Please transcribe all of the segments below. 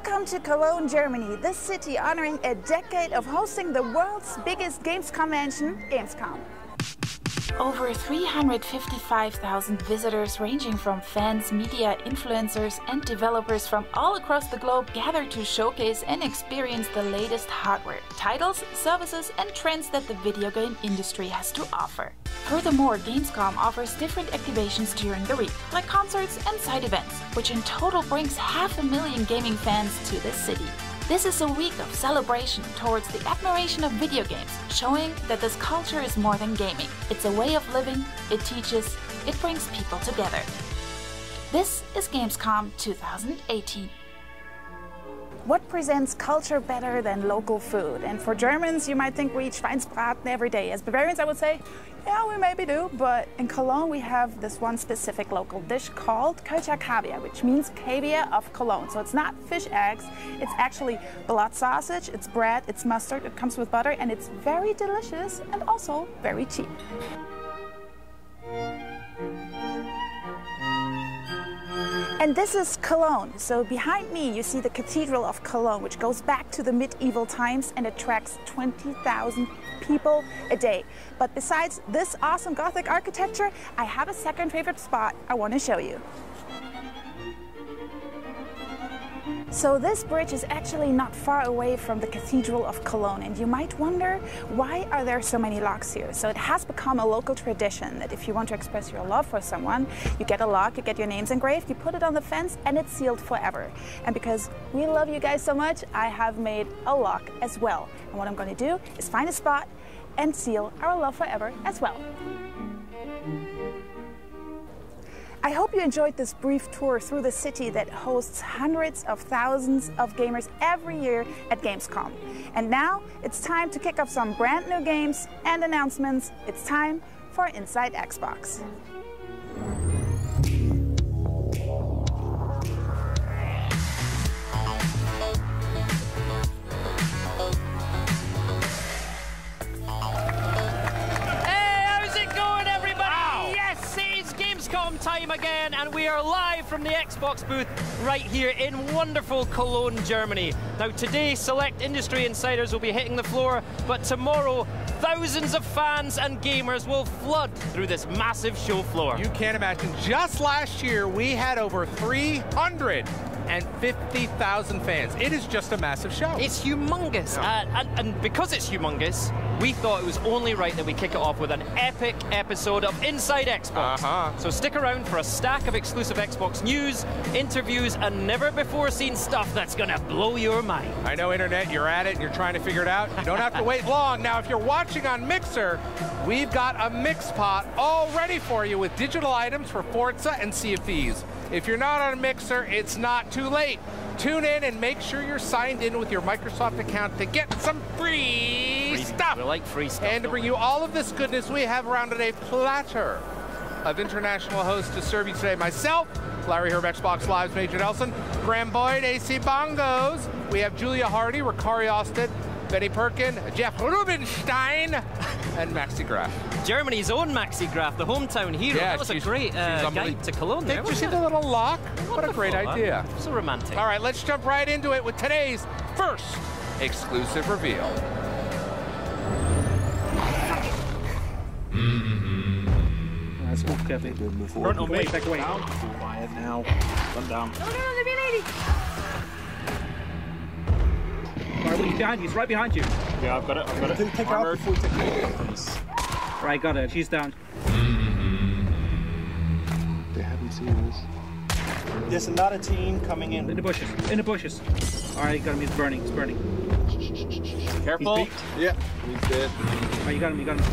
Welcome to Cologne, Germany, this city honoring a decade of hosting the world's biggest games convention, Gamescom. Over 355,000 visitors ranging from fans, media, influencers and developers from all across the globe gather to showcase and experience the latest hardware, titles, services and trends that the video game industry has to offer. Furthermore, Gamescom offers different activations during the week, like concerts and side events, which in total brings 500,000 gaming fans to the city. This is a week of celebration towards the admiration of video games, showing that this culture is more than gaming. It's a way of living, it teaches, it brings people together. This is Gamescom 2018. What presents culture better than local food? And for Germans, you might think we eat Schweinsbraten every day. As Bavarians, I would say, yeah, we maybe do. But in Cologne, we have this one specific local dish called Kölscher Kaviar, which means caviar of Cologne. So it's not fish eggs, it's actually blood sausage, it's bread, it's mustard, it comes with butter, and it's very delicious and also very cheap. And this is Cologne. So behind me you see the Cathedral of Cologne, which goes back to the medieval times and attracts 20,000 people a day. But besides this awesome Gothic architecture, I have a second favorite spot I want to show you. So this bridge is actually not far away from the Cathedral of Cologne, and you might wonder, why are there so many locks here? So it has become a local tradition that if you want to express your love for someone, you get a lock, you get your names engraved, you put it on the fence, and it's sealed forever. And because we love you guys so much, I have made a lock as well. And what I'm going to do is find a spot and seal our love forever as well. I hope you enjoyed this brief tour through the city that hosts hundreds of thousands of gamers every year at Gamescom. And now it's time to kick off some brand new games and announcements. It's time for Inside Xbox. Time again, and we are live from the Xbox booth right here in wonderful Cologne, Germany. Now today, select industry insiders will be hitting the floor, but tomorrow, thousands of fans and gamers will flood through this massive show floor. You can't imagine, just last year we had over 350,000 fans. It is just a massive show. It's humongous, and because it's humongous, we thought it was only right that we kick it off with an epic episode of Inside Xbox. So stick around for a stack of exclusive Xbox news, interviews, and never-before-seen stuff that's gonna blow your mind. I know, Internet, you're at it and you're trying to figure it out. You don't have to wait long. Now, if you're watching on Mixer, we've got a mix pot all ready for you with digital items for Forza and Sea of Thieves. If you're not on Mixer, it's not too late. Tune in and make sure you're signed in with your Microsoft account to get some free stuff. We like free stuff. And to bring you all of this goodness, we have rounded a platter of international hosts to serve you today. Myself, Larry here of Xbox Live's Major Nelson, Graham Boyd, AC Bongos. We have Julia Hardy, Ricari Austin, Benny Perkin, Jeff Rubenstein, and Maxi Graf. Germany's own Maxi Graf, the hometown hero. Yeah, that was a great guide to Cologne there. Did you see the little lock? What a great idea. So romantic. All right, let's jump right into it with today's first exclusive reveal. Let's move carefully. Front on me, back away. Down. Quiet now. Run down. No, there be a lady. Alright, he's behind you. He's right behind you. Yeah, I've got it. I've got it. Take her out before you take her. Right, got it. She's down. They haven't seen this. There's another team coming in. In the bushes. In the bushes. Alright, you got him. He's burning. He's burning. Careful. Yeah, he's dead. Alright, you got him. You got him.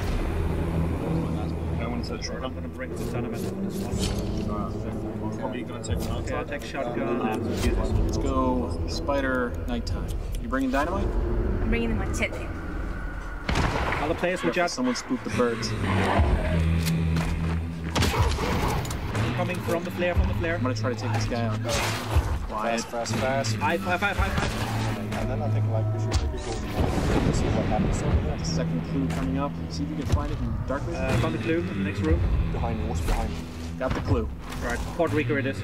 I want to set short. I'm gonna break the ton of it on this one. Probably gonna take one Okay, I'll outside. take shotgun and do this. Let's go Spider Nighttime. You bringing dynamite? I'm bringing in my tip. Other players with jets. Someone spooked the birds. Coming from the flare, from the flare. I'm gonna try to take this guy out. Quiet. Fast. High. And then I think like we should take it to see what happens over there. Second clue coming up. See if you can find it in darkness. Found the clue in the next room. Behind you, what's behind you? Got the clue. Right, Puerto Rico it is.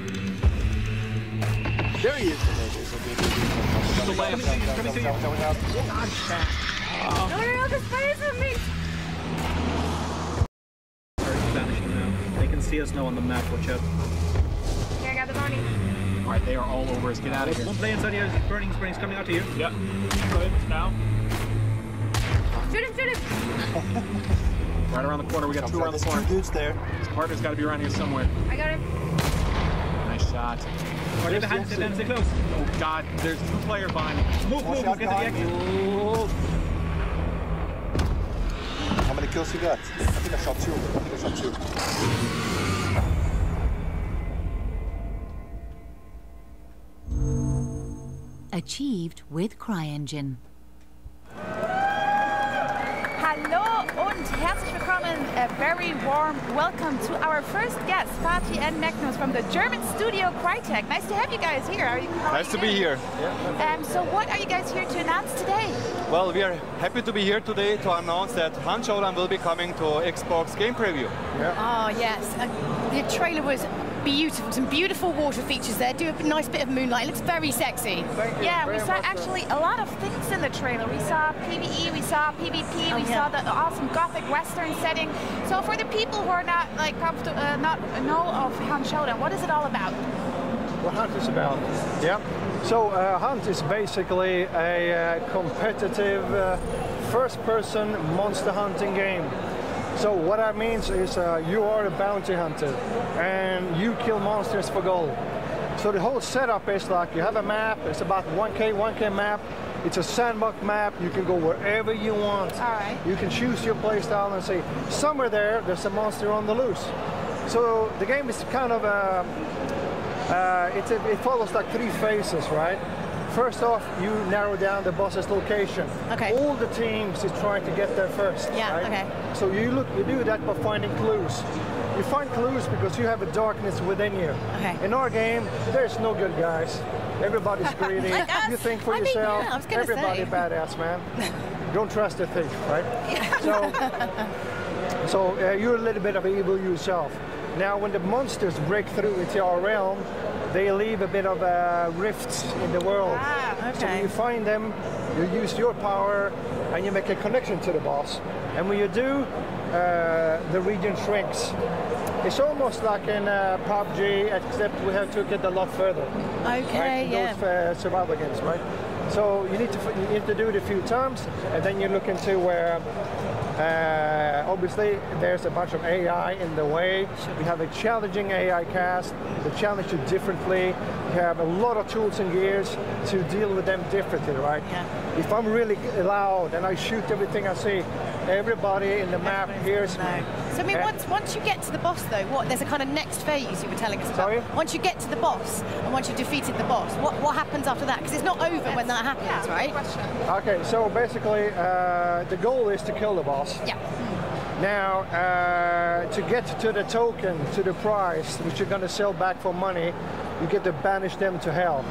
There he is. Coming to you. No, the spider's with me. Vanishing now. They can see us now on the map, watch out. Here, I got the bounty. Alright, they are all over us. Get out of here. One play inside here. Burning springs coming out to you. Yep. Good. Now. Shoot him! Right around the corner. We got two around the corner. Dudes there. His partner's got to be around here somewhere. I got him. Nice shot. Are they behind? Stay close. Oh God, there's two players behind me. Move, get to the exit. How many kills you got? I think I shot two. Achieved with CryEngine. Hallo und herzlich willkommen. A very warm welcome to our first guest, Fatih and Magnus from the German studio Crytek. Nice to have you guys here. Nice to be here. So what are you guys here to announce today? Well, we are happy to be here today to announce that Hunt Showdown will be coming to Xbox Game Preview. Oh yes, the trailer was beautiful. Some beautiful water features there. Do a nice bit of moonlight. It looks very sexy. Yeah, we saw actually a lot of things in the trailer. We saw PvE, we saw PvP, we saw the awesome gothic western setting. So for the people who are not like not know of Hunt Showdown, what is it all about? What Hunt is about? Yeah. So Hunt is basically a competitive first-person monster hunting game. So what that means is you are a bounty hunter and you kill monsters for gold. So the whole setup is like you have a map, it's about 1K map. It's a sandbox map, you can go wherever you want. All right. You can choose your playstyle and say, somewhere there's a monster on the loose. So the game is kind of, it follows like three phases, right? First off, you narrow down the boss's location. Okay. All the teams is trying to get there first. Yeah, right? okay. So you do that by finding clues. You find clues because you have a darkness within you. Okay. In our game, there's no good guys. Everybody's greedy. Like us. You think for I mean, yourself. yeah, I was gonna Everybody say. badass, man. Don't trust a thief, right? So you're a little bit of evil yourself. Now, when the monsters break through into our realm, they leave a bit of rifts in the world. So you find them, you use your power, and you make a connection to the boss. And when you do, the region shrinks. It's almost like in PUBG, except we have took it a lot further. Okay, right? Those survival games, right? So you need to do it a few times, and then you look into where. Obviously, there's a bunch of AI in the way. We have a challenging AI cast. They challenge you differently. You have a lot of tools and gears to deal with them differently, right? Yeah. If I'm really loud and I shoot everything I see, everybody in the map hears me. So I mean, once you get to the boss, though, there's a kind of next phase you were telling us about. Sorry? Once you get to the boss and once you've defeated the boss, what happens after that? Because it's not over when that happens, right? Okay, so basically, the goal is to kill the boss. Yeah. Now, to get to the token, to the prize, which you're going to sell back for money, you get to banish them to hell.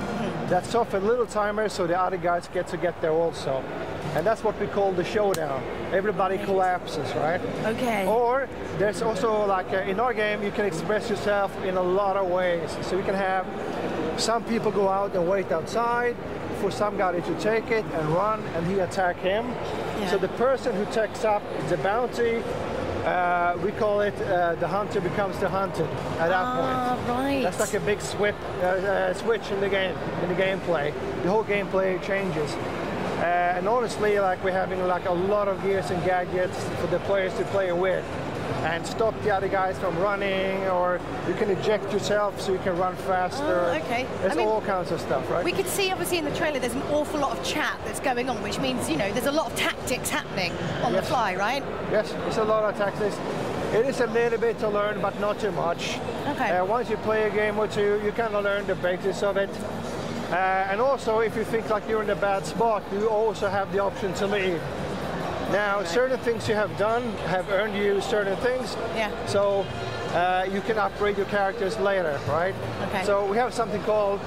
That's off a little timer, so the other guys get to get there also. And that's what we call the showdown. Everybody collapses, right? Okay. Or there's also, like in our game, you can express yourself in a lot of ways. So you can have some people go out and wait outside for some guy to take it and run, and he attack him. Yeah. So the person who takes up the bounty, we call it the hunter becomes the hunted at that point. Right. That's like a big switch in the game, in the gameplay. The whole gameplay changes. And honestly, like we're having like a lot of gears and gadgets for the players to play with, and stop the other guys from running, or you can eject yourself so you can run faster. Okay. There's all kinds of stuff, right? We could see, obviously, in the trailer, there's an awful lot of chat that's going on, which means, you know, there's a lot of tactics happening on the fly, right? Yes, it's a lot of tactics. It is a little bit to learn, but not too much. Okay. Once you play a game or two, you kind of learn the basics of it. And also, if you think like you're in a bad spot, you also have the option to leave. Now, certain things you have done have earned you certain things. Yeah. So you can upgrade your characters later, right? Okay. So we have something called,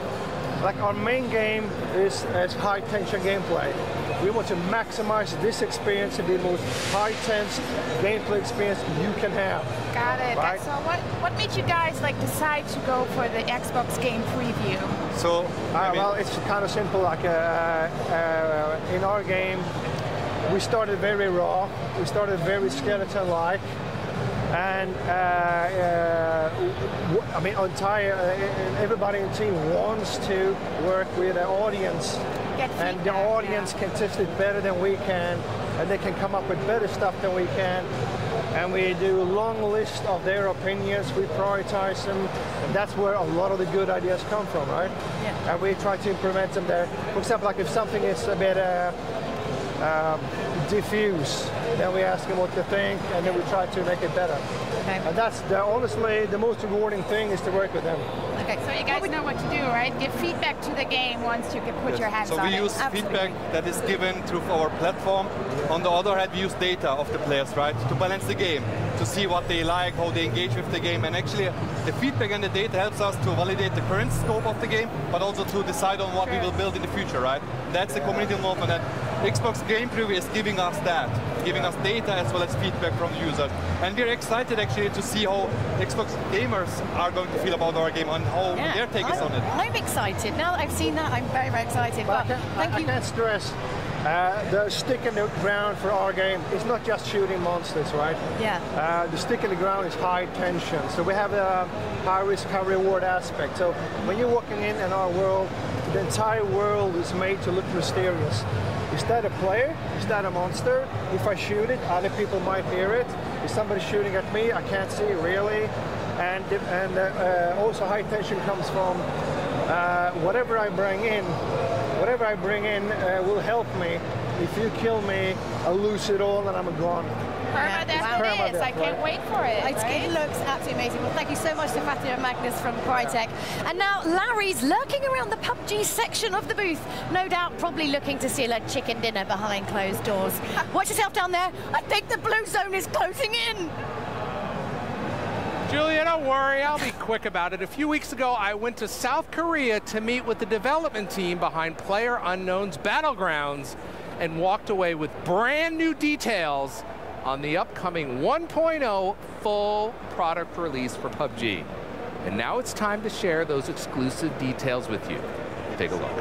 like our main game is high tension gameplay. We want to maximize this experience to be the most high-tense gameplay experience you can have. Got it. Right? So what made you guys like decide to go for the Xbox game preview? So, well, it's kind of simple. Like in our game, we started very raw. We started very skeleton-like. And I mean, everybody in the team wants to work with the audience, and the audience can test it better than we can, and they can come up with better stuff than we can. And we do a long list of their opinions. We prioritize them, and that's where a lot of the good ideas come from, right? Yeah. And we try to implement them there. For example, like if something is a bit diffuse, then we ask them what they think, and then we try to make it better. Okay. And that's honestly the most rewarding thing is to work with them. Okay, so you guys know what to do, right? Give feedback to the game once you can put your hands on it. So we use feedback that is given through our platform. On the other hand, we use data of the players, right, to balance the game, to see what they like, how they engage with the game, and actually the feedback and the data helps us to validate the current scope of the game, but also to decide on what we will build in the future, right? That's the community involvement, and Xbox Game Preview is giving us that, giving us data as well as feedback from the users. And we're excited actually to see how Xbox gamers are going to feel about our game and how their take is on it. I'm excited. Now that I've seen that, I'm very, very excited. Well, I can't stress the stick in the ground for our game is not just shooting monsters, right? Yeah. The stick in the ground is high tension. So we have a high risk, high reward aspect. So when you're walking in our world, the entire world is made to look mysterious. Is that a player? Is that a monster? If I shoot it, other people might hear it. Is somebody shooting at me? I can't see really. And also high tension comes from whatever I bring in. Whatever I bring in will help me. If you kill me, I'll lose it all and I'm gone. Permadeath, I can't wait for it. It looks absolutely amazing. Well, thank you so much to Fatih and Magnus from Crytek. And now Larry's lurking around the PUBG section of the booth, no doubt probably looking to steal a chicken dinner behind closed doors. Watch yourself down there. I think the blue zone is closing in. Julia, don't worry, I'll be quick about it. A few weeks ago, I went to South Korea to meet with the development team behind PlayerUnknown's Battlegrounds and walked away with brand new details on the upcoming 1.0 full product release for PUBG. And now it's time to share those exclusive details with you. Take a look.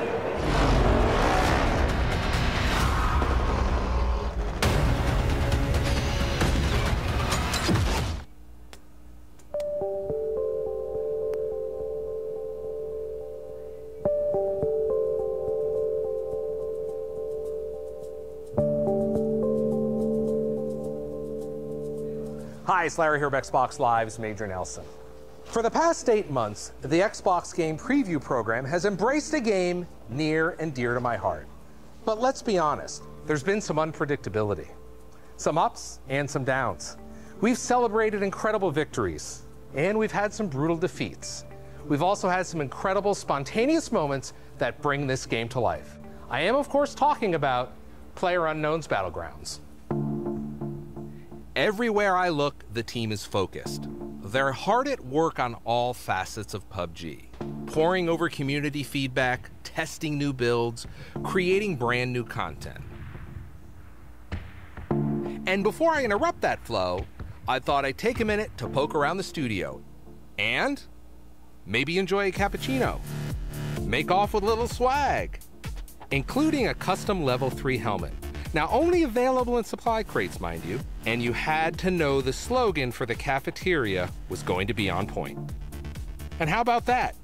Hi, it's Larry here of Xbox Live's Major Nelson. For the past 8 months, the Xbox Game Preview program has embraced a game near and dear to my heart. But let's be honest, there's been some unpredictability. Some ups and some downs. We've celebrated incredible victories, and we've had some brutal defeats. We've also had some incredible spontaneous moments that bring this game to life. I am, of course, talking about PlayerUnknown's Battlegrounds. Everywhere I look, the team is focused. They're hard at work on all facets of PUBG, poring over community feedback, testing new builds, creating brand new content. And before I interrupt that flow, I thought I'd take a minute to poke around the studio and maybe enjoy a cappuccino, make off with a little swag, including a custom level 3 helmet. Now, only available in supply crates, mind you, and you had to know the slogan for the cafeteria was going to be on point. And how about that?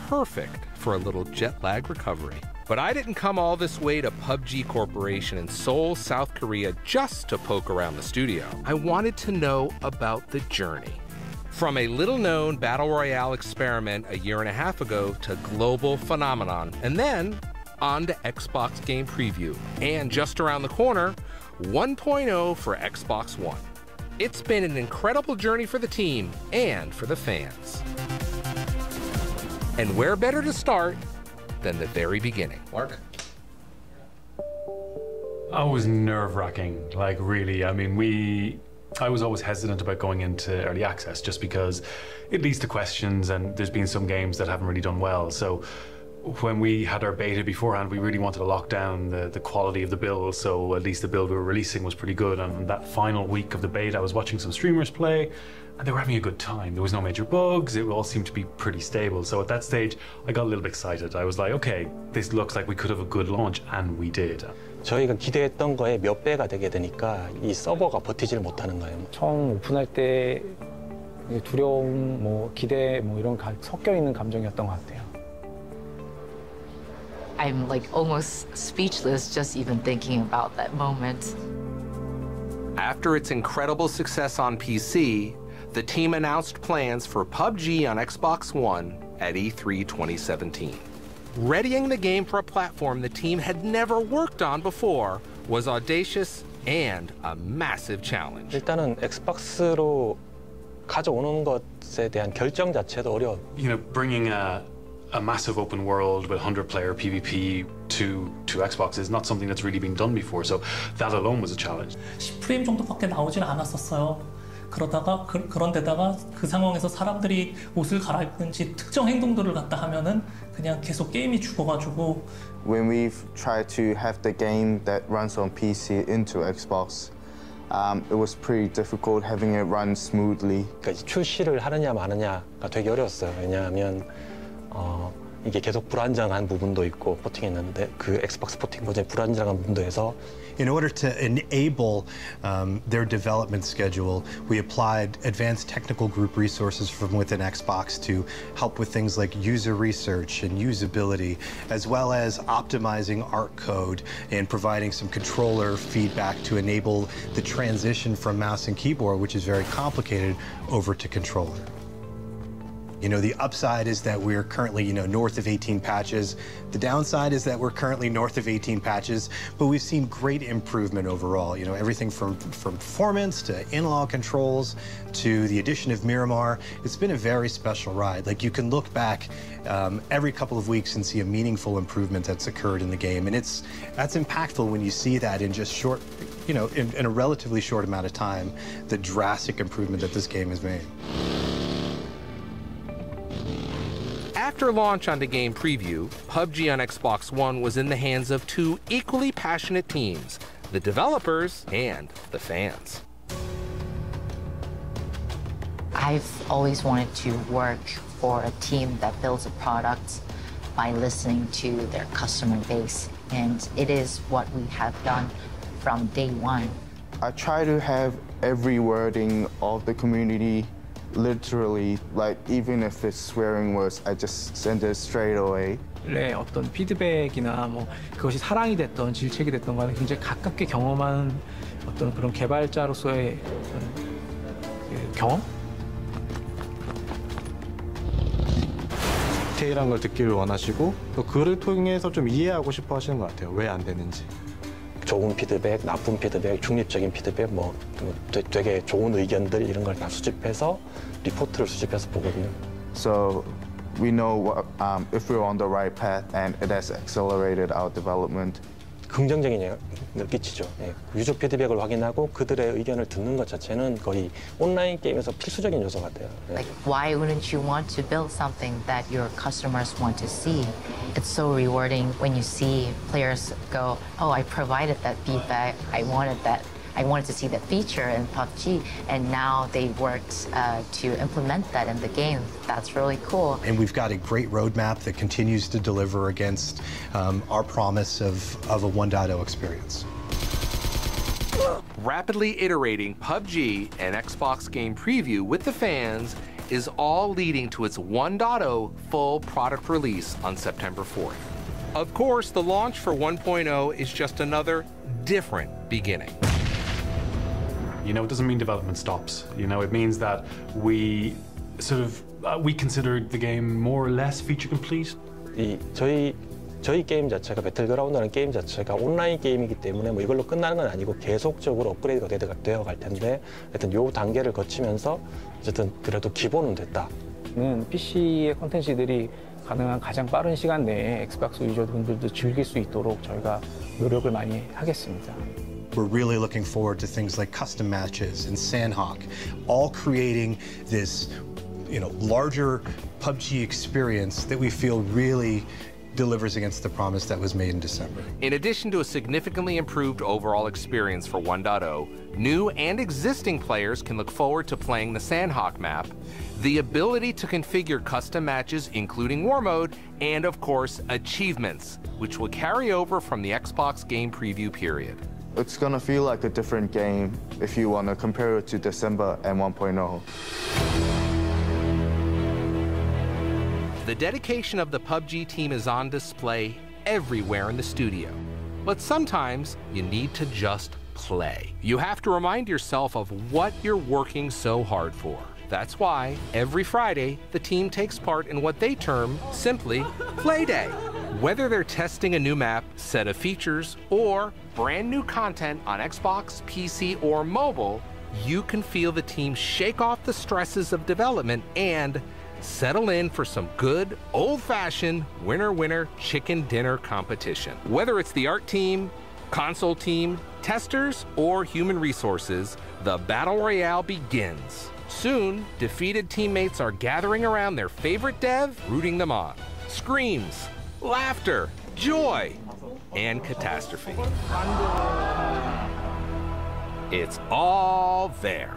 Perfect for a little jet lag recovery. But I didn't come all this way to PUBG Corporation in Seoul, South Korea just to poke around the studio. I wanted to know about the journey. From a little-known Battle Royale experiment a year and a half ago to global phenomenon, and then on to Xbox Game Preview, and just around the corner, 1.0 for Xbox One. It's been an incredible journey for the team and for the fans. And where better to start than the very beginning? Mark? I was nerve-wracking, like really. I mean, I was always hesitant about going into early access just because it leads to questions and there's been some games that haven't really done well. So when we had our beta beforehand, we really wanted to lock down the quality of the build, so at least the build we were releasing was pretty good. And that final week of the beta, I was watching some streamers play, and they were having a good time. There was no major bugs, it all seemed to be pretty stable. So at that stage, I got a little bit excited. I was like, okay, this looks like we could have a good launch, and we did. 저희가 기대했던 거에 몇 배가 되게 되니까 이 서버가 버티지를 못하는 거예요. 처음 오픈할 때 두려움, 뭐 기대, 뭐 이런 섞여 있는 감정이었던 것 같아요. I'm like almost speechless just even thinking about that moment. After its incredible success on PC, the team announced plans for PUBG on Xbox One at E3 2017. Readying the game for a platform the team had never worked on before was audacious and a massive challenge. 일단은 엑스박스로 가져오는 것에 대한 결정 자체도 어려워. You know, bringing a massive open world with 100-player PvP to Xbox is not something that's really been done before, so that alone was a challenge. 10프레임 정도밖에 나오질 않았었어요. 그러다가 그런데다가 그 상황에서 사람들이 옷을 갈아입든지 특정 행동들을 갖다 하면은 그냥 계속 게임이 죽어가지고. When we've tried to have the game that runs on PC into Xbox, it was pretty difficult having it run smoothly. 그러니까 출시를 하느냐 마느냐가 되게 어려웠어요. 왜냐하면 이게 계속 불안정한 부분도 있고 포팅했는데 그 엑스박스 포팅 버전이 불안정한 부분도 해서. In order to enable their development schedule, we applied advanced technical group resources from within Xbox to help with things like user research and usability, as well as optimizing art code and providing some controller feedback to enable the transition from mouse and keyboard, which is very complicated, over to controller. You know, the upside is that we're currently, north of 18 patches. The downside is that we're currently north of 18 patches, but we've seen great improvement overall. You know, everything from performance to analog controls to the addition of Miramar. It's been a very special ride. Like, you can look back every couple of weeks and see a meaningful improvement that's occurred in the game, and that's impactful when you see that in just short, in a relatively short amount of time, the drastic improvement that this game has made. After launch on the game preview, PUBG on Xbox One was in the hands of two equally passionate teams, the developers and the fans. I've always wanted to work for a team that builds a product by listening to their customer base, and it is what we have done from day one. I try to have every wording of the community literally, like even if it's swearing words, I just send it straight away. 네, 어떤 피드백이나 뭐 그것이 사랑이 됐던 질책이 됐던 간에 굉장히 가깝게 경험한 어떤 그런 개발자로서의 어떤 경험? 디테일한 걸 듣기를 원하시고 또 그를 통해서 좀 이해하고 싶어 하시는 것 같아요. 왜 안 되는지. 좋은 피드백, 나쁜 피드백, 중립적인 피드백, 뭐 되게 좋은 의견들 이런 걸 다 수집해서 리포트를 수집해서 보거든요. So we know if we're on the right path, and it has accelerated our development. 긍정적인 영향을 끼치죠. 예. 유저 피드백을 확인하고 그들의 의견을 듣는 것 자체는 거의 온라인 게임에서 필수적인 요소 같아요. 예. Like, why wouldn't you want to build something that your customers want to see? It's so rewarding when you see players go, oh, I provided that feedback, I wanted to see that feature in PUBG, and now they worked to implement that in the game. That's really cool. And we've got a great roadmap that continues to deliver against our promise of a 1.0 experience. Rapidly iterating PUBG and Xbox game preview with the fans is all leading to its 1.0 full product release on September 4th. Of course, the launch for 1.0 is just another different beginning. You know, it doesn't mean development stops. You know, it means that we we consider the game more or less feature complete. 저희 게임 자체가 배틀그라운드라는 게임 자체가 온라인 게임이기 때문에 뭐 이걸로 끝나는 건 아니고 계속적으로 업그레이드가 되어 갈 텐데, 하여튼 요 단계를 거치면서 어쨌든 그래도 기본은 됐다. PC의 콘텐츠들이 가능한 가장 빠른 시간 내에 엑스박스 유저분들도 즐길 수 있도록 저희가 노력을 많이 하겠습니다. We're really looking forward to things like custom matches and Sandhawk, all creating this, larger PUBG experience that we feel really delivers against the promise that was made in December. In addition to a significantly improved overall experience for 1.0, new and existing players can look forward to playing the Sandhawk map, the ability to configure custom matches including War Mode, and of course, achievements, which will carry over from the Xbox game preview period. It's gonna feel like a different game if you wanna compare it to December and 1.0. The dedication of the PUBG team is on display everywhere in the studio. But sometimes you need to just play. You have to remind yourself of what you're working so hard for. That's why every Friday, the team takes part in what they term simply Play Day. Whether they're testing a new map, set of features, or brand new content on Xbox, PC, or mobile, you can feel the team shake off the stresses of development and settle in for some good, old-fashioned winner-winner chicken dinner competition. Whether it's the art team, console team, testers, or human resources, the battle royale begins. Soon, defeated teammates are gathering around their favorite dev, rooting them on. Screams, laughter, joy, and catastrophe. It's all there.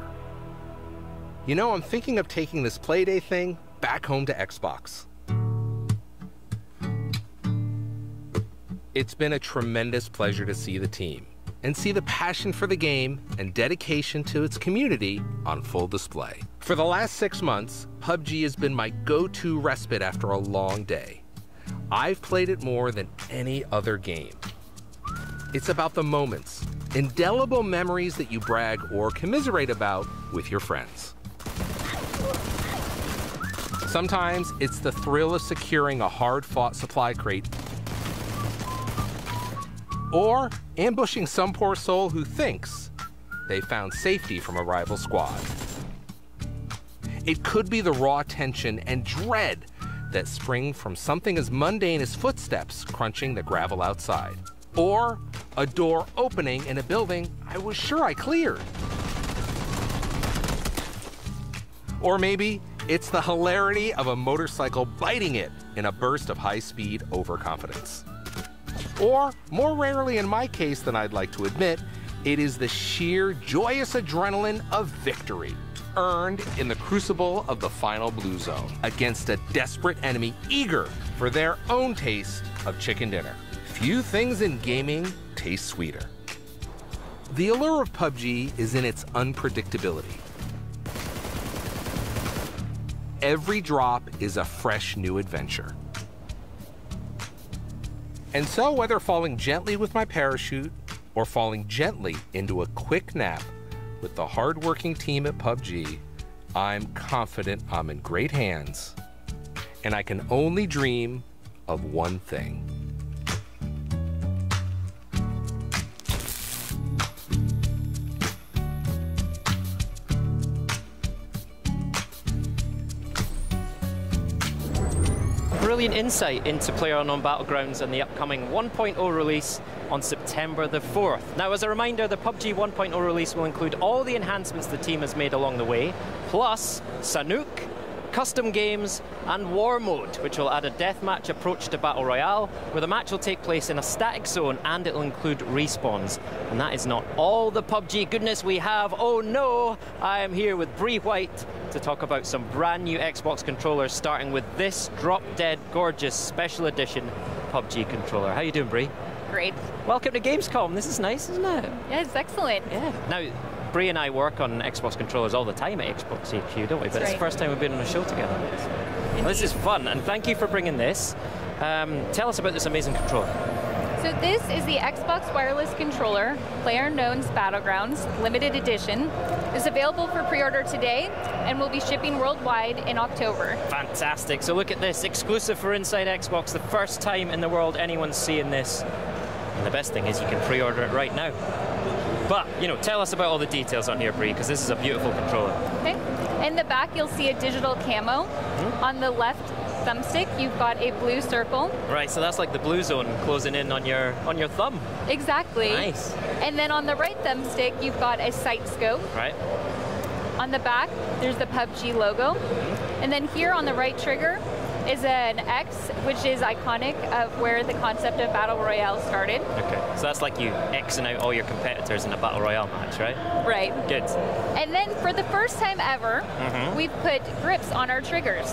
You know, I'm thinking of taking this Playday thing back home to Xbox. It's been a tremendous pleasure to see the team and see the passion for the game and dedication to its community on full display. For the last 6 months, PUBG has been my go-to respite after a long day. I've played it more than any other game. It's about the moments, indelible memories that you brag or commiserate about with your friends. Sometimes it's the thrill of securing a hard-fought supply crate or ambushing some poor soul who thinks they found safety from a rival squad. It could be the raw tension and dread that spring from something as mundane as footsteps crunching the gravel outside, or a door opening in a building I was sure I cleared. Or maybe it's the hilarity of a motorcycle biting it in a burst of high-speed overconfidence. Or, more rarely in my case than I'd like to admit, it is the sheer joyous adrenaline of victory, earned in the crucible of the final blue zone, against a desperate enemy eager for their own taste of chicken dinner. Few things in gaming taste sweeter. The allure of PUBG is in its unpredictability. Every drop is a fresh new adventure. And so, whether falling gently with my parachute or falling gently into a quick nap with the hard-working team at PUBG, I'm confident I'm in great hands, and I can only dream of one thing. Brilliant insight into PlayerUnknown Battlegrounds and the upcoming 1.0 release on September the 4th. Now, as a reminder, the PUBG 1.0 release will include all the enhancements the team has made along the way, plus Sanook, custom games, and War Mode, which will add a deathmatch approach to Battle Royale, where the match will take place in a static zone and it'll include respawns. And that is not all the PUBG goodness we have. Oh no! I am here with Bree White to talk about some brand new Xbox controllers, starting with this drop-dead gorgeous special edition PUBG controller. How you doing, Bree? Great. Welcome to Gamescom. This is nice, isn't it? Yeah, it's excellent. Yeah. Now, Bree and I work on Xbox controllers all the time at Xbox HQ, don't we? But it's the first time we've been on a show together. Well, this is fun, and thank you for bringing this. Tell us about this amazing controller. So this is the Xbox Wireless Controller, PlayerUnknown's Battlegrounds, limited edition. It's available for pre-order today, and will be shipping worldwide in October. Fantastic. So look at this, exclusive for Inside Xbox, the first time in the world anyone's seeing this. And the best thing is you can pre-order it right now. But, you know, tell us about all the details on here, Bree, because this is a beautiful controller. Okay. In the back, you'll see a digital camo. On the left thumbstick, you've got a blue circle. Right, so that's like the blue zone closing in on your thumb. Exactly. Nice. And then on the right thumbstick, you've got a sight scope. Right. On the back, there's the PUBG logo. And then here on the right trigger, is an X, which is iconic of where the concept of Battle Royale started. Okay, so that's like you Xing out all your competitors in a Battle Royale match, right? Right. Good. And then for the first time ever, we've put grips on our triggers.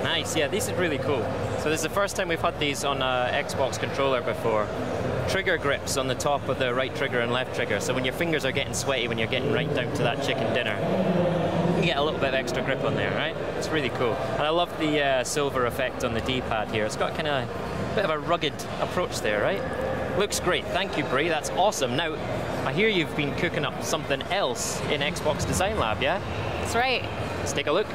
Nice, yeah, these are really cool. So this is the first time we've had these on a Xbox controller before. Trigger grips on the top of the right trigger and left trigger. So when your fingers are getting sweaty, when you're getting right down to that chicken dinner, you get a little bit of extra grip on there, right? It's really cool. And I love the silver effect on the D-pad here. It's got kind of a bit of a rugged approach there, right? Looks great. Thank you, Brie. That's awesome. Now, I hear you've been cooking up something else in Xbox Design Lab, yeah? That's right. Let's take a look.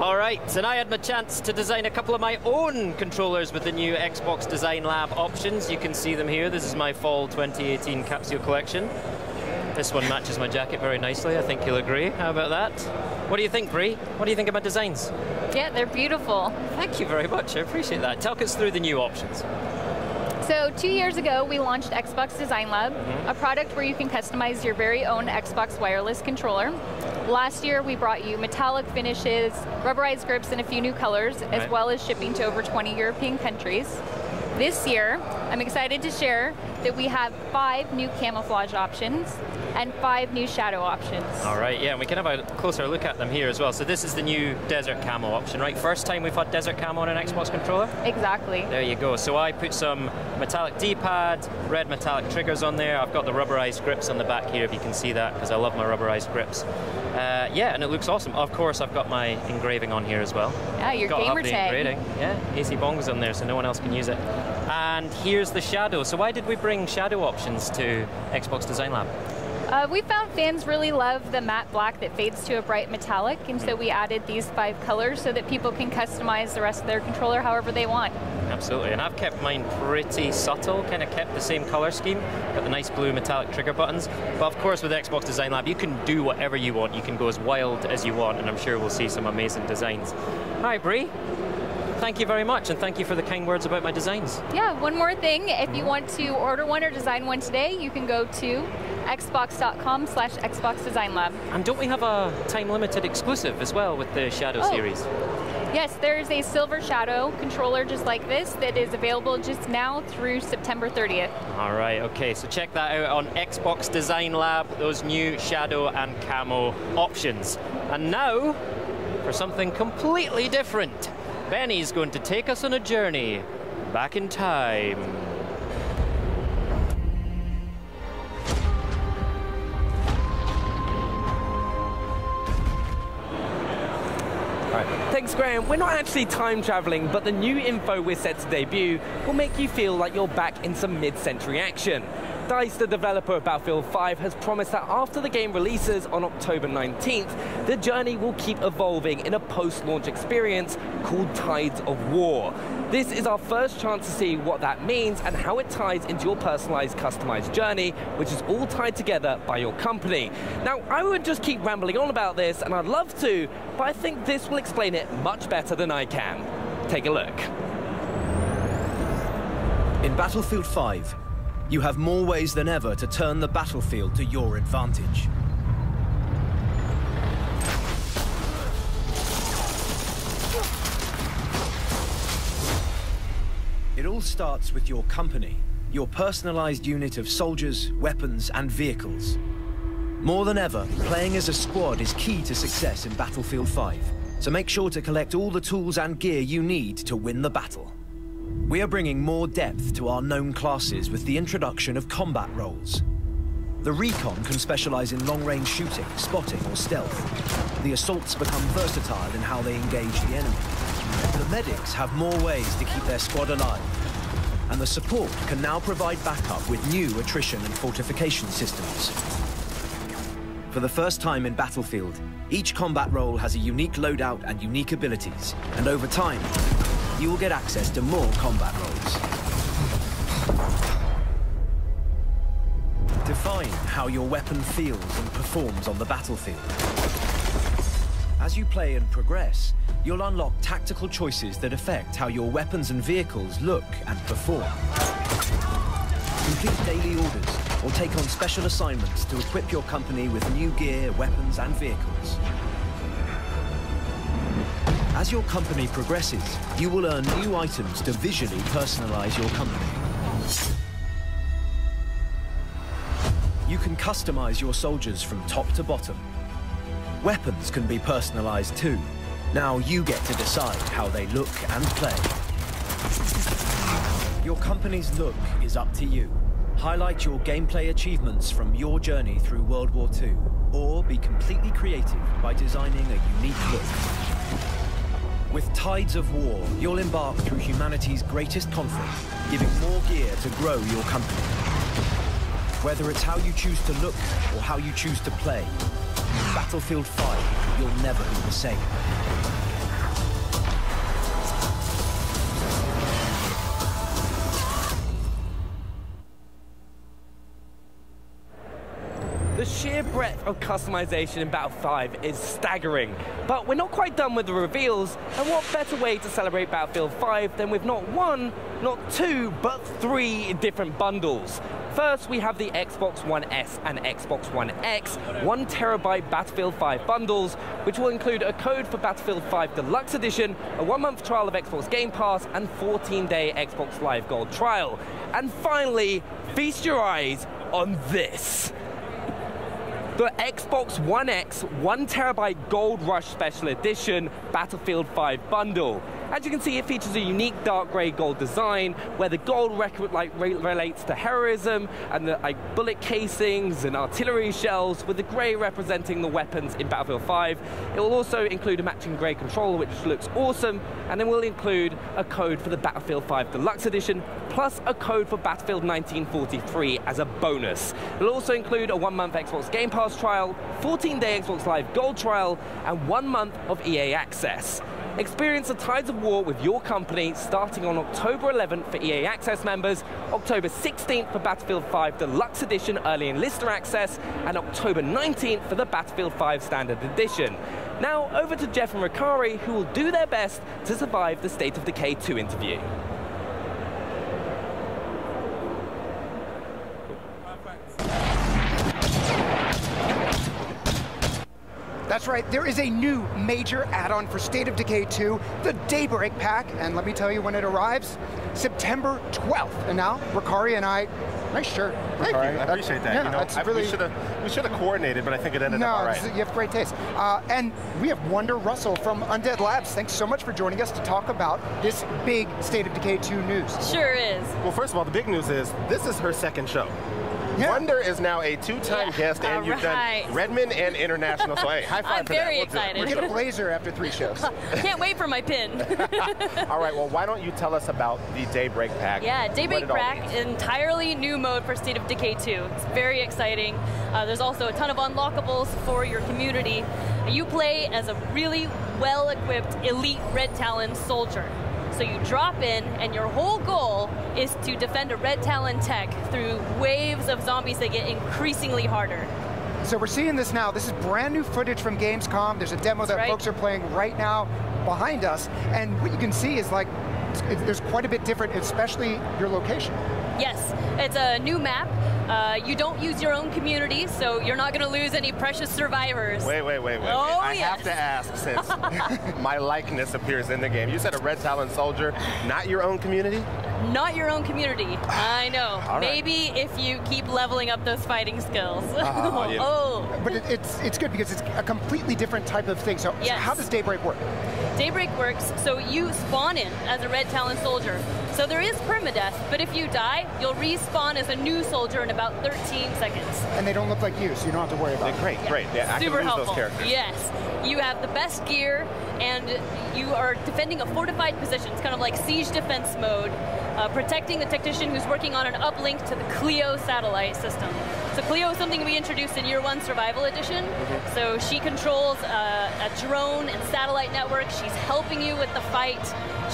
Alright, and I had my chance to design a couple of my own controllers with the new Xbox Design Lab options. You can see them here. This is my fall 2018 capsule collection. This one matches my jacket very nicely, I think you'll agree. How about that? What do you think, Brie? What do you think of my designs? Yeah, they're beautiful. Thank you very much, I appreciate that. Talk us through the new options. So 2 years ago, we launched Xbox Design Lab, a product where you can customize your very own Xbox wireless controller. Last year, we brought you metallic finishes, rubberized grips in a few new colors, as well as shipping to over 20 European countries. This year, I'm excited to share that we have 5 new camouflage options and 5 new shadow options. All right, yeah, and we can have a closer look at them here as well. So this is the new desert camo option, right? First time we've had desert camo on an Xbox controller? Exactly. There you go. So I put some metallic D-pad, red metallic triggers on there. I've got the rubberized grips on the back here, if you can see that, because I love my rubberized grips. Yeah, and it looks awesome. Of course, I've got my engraving on here as well. Yeah, your gamer tag. Engraving. Yeah, AC Bong's on there, so no one else can use it. And here's the shadow. So why did we bring shadow options to Xbox Design Lab? We found fans really love the matte black that fades to a bright metallic, and so we added these 5 colors so that people can customize the rest of their controller however they want. Absolutely, and I've kept mine pretty subtle, kind of kept the same color scheme, got the nice blue metallic trigger buttons. But of course with Xbox Design Lab, you can do whatever you want. You can go as wild as you want, and I'm sure we'll see some amazing designs. Hi, Brie. Thank you very much, and thank you for the kind words about my designs. Yeah, one more thing. If you want to order one or design one today, you can go to xbox.com/Xbox Design Lab. And don't we have a time-limited exclusive as well with the Shadow series? Yes, there's a silver Shadow controller just like this that is available just now through September 30th. All right, okay, so check that out on Xbox Design Lab, those new Shadow and Camo options. And now, for something completely different. Benny's going to take us on a journey back in time. Thanks, Graham. We're not actually time traveling, but the new info we're set to debut will make you feel like you're back in some mid-century action. DICE, the developer of Battlefield 5, has promised that after the game releases on October 19th, the journey will keep evolving in a post-launch experience called Tides of War. This is our first chance to see what that means and how it ties into your personalized, customized journey, which is all tied together by your company. Now, I would just keep rambling on about this, and I'd love to, but I think this will explain it much better than I can. Take a look. In Battlefield 5, you have more ways than ever to turn the battlefield to your advantage. It all starts with your company, your personalized unit of soldiers, weapons, and vehicles. More than ever, playing as a squad is key to success in Battlefield 5, so make sure to collect all the tools and gear you need to win the battle. We are bringing more depth to our known classes with the introduction of combat roles. The recon can specialize in long-range shooting, spotting or stealth. The assaults become versatile in how they engage the enemy. The medics have more ways to keep their squad alive. And the support can now provide backup with new attrition and fortification systems. For the first time in Battlefield, each combat role has a unique loadout and unique abilities. And over time, you will get access to more combat roles. Define how your weapon feels and performs on the battlefield. As you play and progress, you'll unlock tactical choices that affect how your weapons and vehicles look and perform. Complete daily orders or take on special assignments to equip your company with new gear, weapons and vehicles. As your company progresses, you will earn new items to visually personalize your company. You can customize your soldiers from top to bottom. Weapons can be personalized too. Now you get to decide how they look and play. Your company's look is up to you. Highlight your gameplay achievements from your journey through World War II, or be completely creative by designing a unique look. With Tides of War, you'll embark through humanity's greatest conflict, giving more gear to grow your company. Whether it's how you choose to look or how you choose to play, Battlefield 5, you'll never be the same. The sheer breadth of customization in Battlefield 5 is staggering, but we're not quite done with the reveals, and what better way to celebrate Battlefield 5 than with not one, not two, but 3 different bundles. First, we have the Xbox One S and Xbox One X 1 terabyte Battlefield 5 bundles, which will include a code for Battlefield 5 Deluxe Edition, a 1-month trial of Xbox Game Pass, and 14-day Xbox Live Gold trial. And finally, feast your eyes on this. The Xbox One X 1 terabyte Gold Rush Special Edition Battlefield 5 bundle. As you can see, it features a unique dark grey gold design where the gold relates to heroism and the bullet casings and artillery shells, with the grey representing the weapons in Battlefield 5. It will also include a matching grey controller, which looks awesome, and then we'll include a code for the Battlefield 5 Deluxe Edition, plus a code for Battlefield 1943 as a bonus. It'll also include a 1-month Xbox Game Pass trial, 14-day Xbox Live Gold trial, and 1 month of EA Access. Experience the Tides of War with your company starting on October 11th for EA Access members, October 16th for Battlefield 5 Deluxe Edition Early Enlister Access, and October 19th for the Battlefield 5 Standard Edition. Now over to Jeff and Ricari, who will do their best to survive the State of Decay 2 interview. That's right, there is a new major add-on for State of Decay 2, the Daybreak Pack, and let me tell you when it arrives, September 12th. And now, Ricari and I, nice shirt. Thank you, I appreciate that. Yeah, you know, we should have coordinated, but I think it ended up all right. You have great taste. And we have Wonder Russell from Undead Labs. Thanks so much for joining us to talk about this big State of Decay 2 news. Sure is. Well, first of all, the big news is this is her second show. Yeah. Wonder is now a 2-time guest, and you've done Redmond and International, so hey, high five I'm for that. very excited. We'll get a blazer after 3 shows. Can't wait for my pin. All right, well, why don't you tell us about the Daybreak Pack? Yeah, Daybreak Pack, entirely new mode for State of Decay 2. It's very exciting. There's also a ton of unlockables for your community. You play as a really well-equipped elite Red Talon soldier. So you drop in, and your whole goal is to defend a Red Talon tech through waves of zombies that get increasingly harder. So we're seeing this now. This is brand new footage from Gamescom. There's a demo that folks are playing right now behind us. And what you can see is like there's quite a bit different, especially your location. Yes, it's a new map. You don't use your own community, so you're not going to lose any precious survivors. Wait. Oh, I yes. have to ask, since my likeness appears in the game. You said a Red Talon soldier, not your own community? Not your own community. I know. All right. Maybe if you keep leveling up those fighting skills. Yeah. Oh. But it's good because it's a completely different type of thing. So, Yes. so how does Daybreak work? Daybreak works, so you spawn in as a Red Talon soldier. So there is permadeath, but if you die, you'll respawn as a new soldier in about 13 seconds. And they don't look like you, so you don't have to worry about it. Great. Yeah, I can Super use helpful. those characters. Yes. You have the best gear, and you are defending a fortified position. It's kind of like siege defense mode, protecting the technician who's working on an uplink to the Clio satellite system. So Clio is something we introduced in Year 1 Survival Edition. So she controls a drone and satellite network. She's helping you with the fight.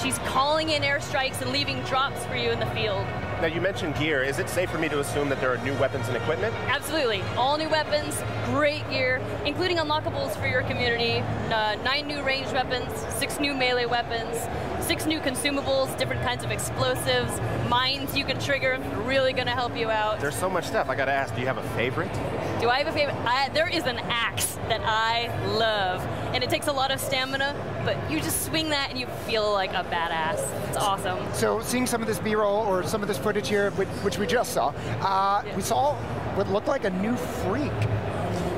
She's calling in airstrikes and leaving drops for you in the field. Now, you mentioned gear. Is it safe for me to assume that there are new weapons and equipment? Absolutely. All new weapons, great gear, including unlockables for your community, 9 new ranged weapons, 6 new melee weapons, 6 new consumables, different kinds of explosives, mines you can trigger, really going to help you out. There's so much stuff. I got to ask, do you have a favorite? Do I have a favorite? There is an axe that I love, and it takes a lot of stamina, but you just swing that and you feel like a badass. It's awesome. So seeing some of this B-roll or some of this footage here, which we just saw, we saw what looked like a new freak.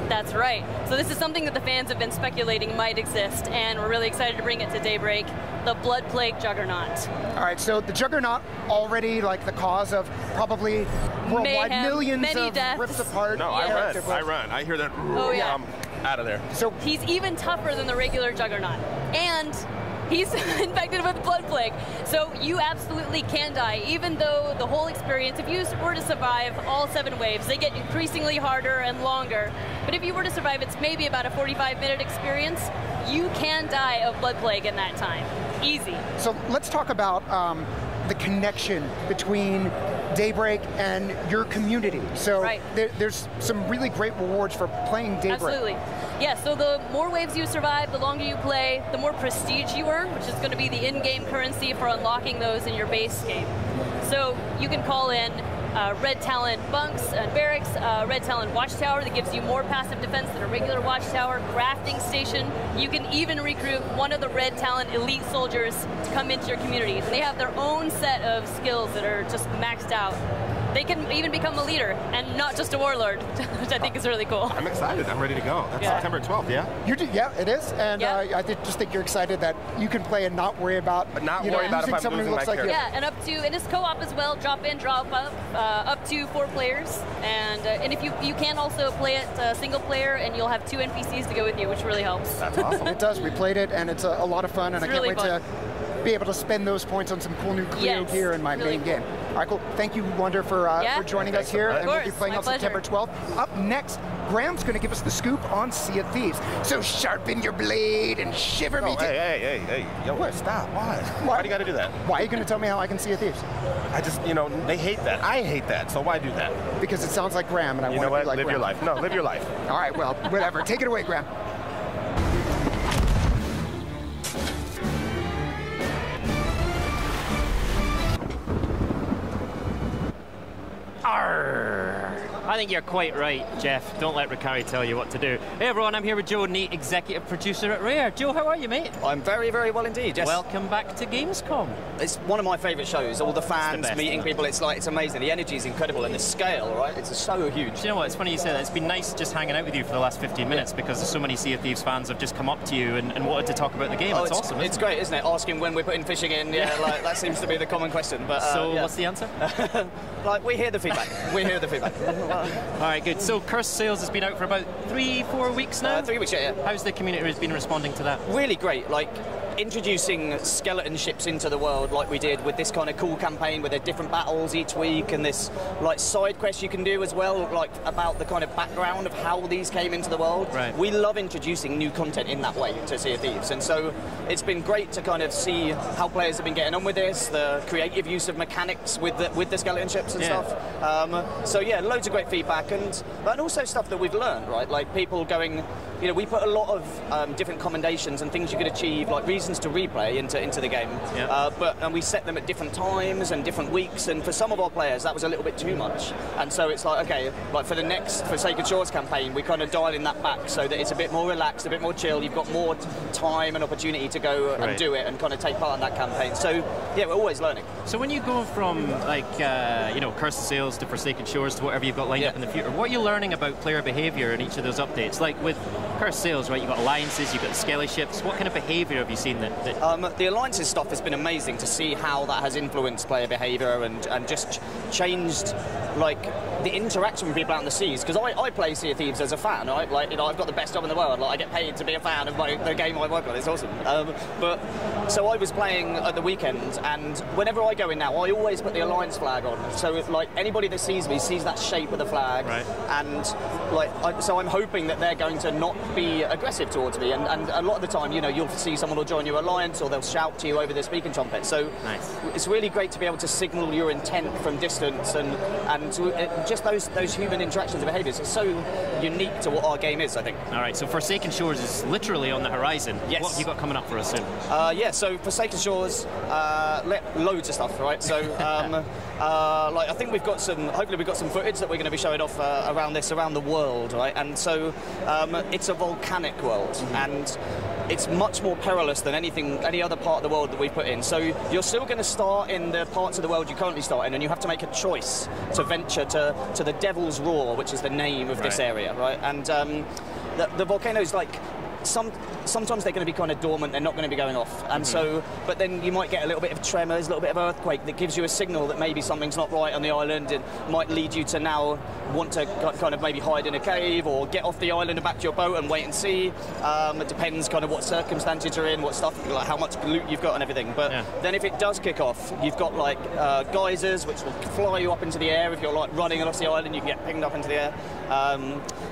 That's right. So this is something that the fans have been speculating might exist, and we're really excited to bring it to Daybreak, the Blood Plague Juggernaut. All right, so the Juggernaut already like the cause of probably worldwide Mayhem, millions many of deaths. rips apart. No, I run. I hear that. Oh, yeah. I'm out of there. So he's even tougher than the regular Juggernaut, and he's infected with blood plague. So you absolutely can die, even though the whole experience, if you were to survive all 7 waves, they get increasingly harder and longer. But if you were to survive, it's maybe about a 45-minute experience. You can die of blood plague in that time. Easy. So let's talk about the connection between Daybreak and your community. So there's some really great rewards for playing Daybreak. Absolutely. Yeah, so the more waves you survive, the longer you play, the more prestige you earn, which is going to be the in-game currency for unlocking those in your base game. So you can call in Red Talon bunks and barracks, Red Talon watchtower that gives you more passive defense than a regular watchtower, crafting station. You can even recruit one of the Red Talon elite soldiers to come into your community. And they have their own set of skills that are just maxed out. They can even become a leader and not just a warlord, which I think is really cool. I'm excited. I'm ready to go. That's September 12th, yeah? Yeah, it is. And I just think you're excited that you can play and not worry about using someone who looks like you. Yeah, and and it's co-op as well, drop in, drop up to 4 players. And if you can also play it single player, and you'll have 2 NPCs to go with you, which really helps. That's awesome. It does. We played it, and it's a lot of fun, and I can't wait to be able to spend those points on some cool new Clio gear in my main game. All right, cool. Thank you, Wonder, for joining us here, and we'll be playing on September 12th. Up next, Graham's going to give us the scoop on Sea of Thieves. So sharpen your blade and shiver me. Hey. Yo, what? Stop. Why do you got to do that? Why are you going to tell me how I can Sea of Thieves? I just, they hate that. I hate that, so why do that? Because it sounds like Graham, and I want to be like live Graham. your life. No, live your life. All right, well, whatever. Take it away, Graham. I think you're quite right, Jeff. Don't let Ricari tell you what to do. Hey everyone, I'm here with Joe Neat, executive producer at Rare. Joe, how are you, mate? I'm very, very well indeed, yes. Welcome back to Gamescom. It's one of my favourite shows. All the fans, best, meeting people, it's amazing. The energy is incredible, and the scale, right? It's so huge. Do you know what? It's funny you say that. It's been nice just hanging out with you for the last 15 minutes because there's so many Sea of Thieves fans have just come up to you and wanted to talk about the game. It's awesome. It's great, isn't it? Asking when we're putting fishing in, like that seems to be the common question. But so what's the answer? Like, we hear the feedback. We hear the feedback. All right, good. So Cursed Sails has been out for about 3-4 weeks now? 3 weeks, yeah. How's the community been responding to that? Really great. Like, introducing skeleton ships into the world like we did with this kind of cool campaign where there are different battles each week and this like side quest you can do as well, like about the kind of background of how these came into the world. Right. We love introducing new content in that way to Sea of Thieves, and so it's been great to kind of see how players have been getting on with this, the creative use of mechanics with the skeleton ships and stuff. So yeah, loads of great feedback and also stuff that we've learned, right? Like people going, you know, we put a lot of different commendations and things you could achieve, like reasons to replay into the game. And we set them at different times and different weeks, and for some of our players that was a little bit too much. And so it's like, okay, like for the next Forsaken Shores campaign, we kind of dialing that back so that it's a bit more relaxed, a bit more chill. You've got more time and opportunity to go and do it and kind of take part in that campaign. So yeah, we're always learning. So when you go from like you know, Curse of Sales to Forsaken Shores to whatever you've got lined up in the future, what are you learning about player behavior in each of those updates? Like with Curse of Sales, right, you've got alliances, you've got the skelly ships. What kind of behavior have you seen that the alliances stuff has been amazing to see how that has influenced player behavior and just changed like the interaction with people out in the seas, because I play Sea of Thieves as a fan, right? Like, you know, I've got the best job in the world. Like, I get paid to be a fan of the game I work on. It's awesome. But so I was playing at the weekend, and whenever I go in now, I always put the Alliance flag on. So if, like, anybody that sees me sees that shape of the flag, and like, so I'm hoping that they're going to not be aggressive towards me. And a lot of the time, you know, you'll see someone will join your alliance, or they'll shout to you over the speaking trumpet. So it's really great to be able to signal your intent from distance, and just those human interactions and behaviours. It's so unique to what our game is, I think. All right, so Forsaken Shores is literally on the horizon. Yes. What have you got coming up for us soon? Yeah, so Forsaken Shores, loads of stuff, right? So, like, I think hopefully we've got some footage that we're going to be showing off around the world, right? And so it's a volcanic world, and it's much more perilous than any other part of the world that we put in. So you're still going to start in the parts of the world you currently start in, and you have to make a choice to venture to the Devil's Roar, which is the name of this area, right? And the volcanoes, like, sometimes they're going to be kind of dormant, they're not going to be going off, and so, but then you might get a little bit of tremors, a little bit of earthquake that gives you a signal that maybe something's not right on the island. It might lead you to now want to kind of maybe hide in a cave or get off the island and back to your boat and wait and see. It depends kind of what circumstances you're in, what stuff, like how much loot you've got and everything. But then if it does kick off, you've got like geysers which will fly you up into the air. If you're like running across the island, you can get pinged up into the air.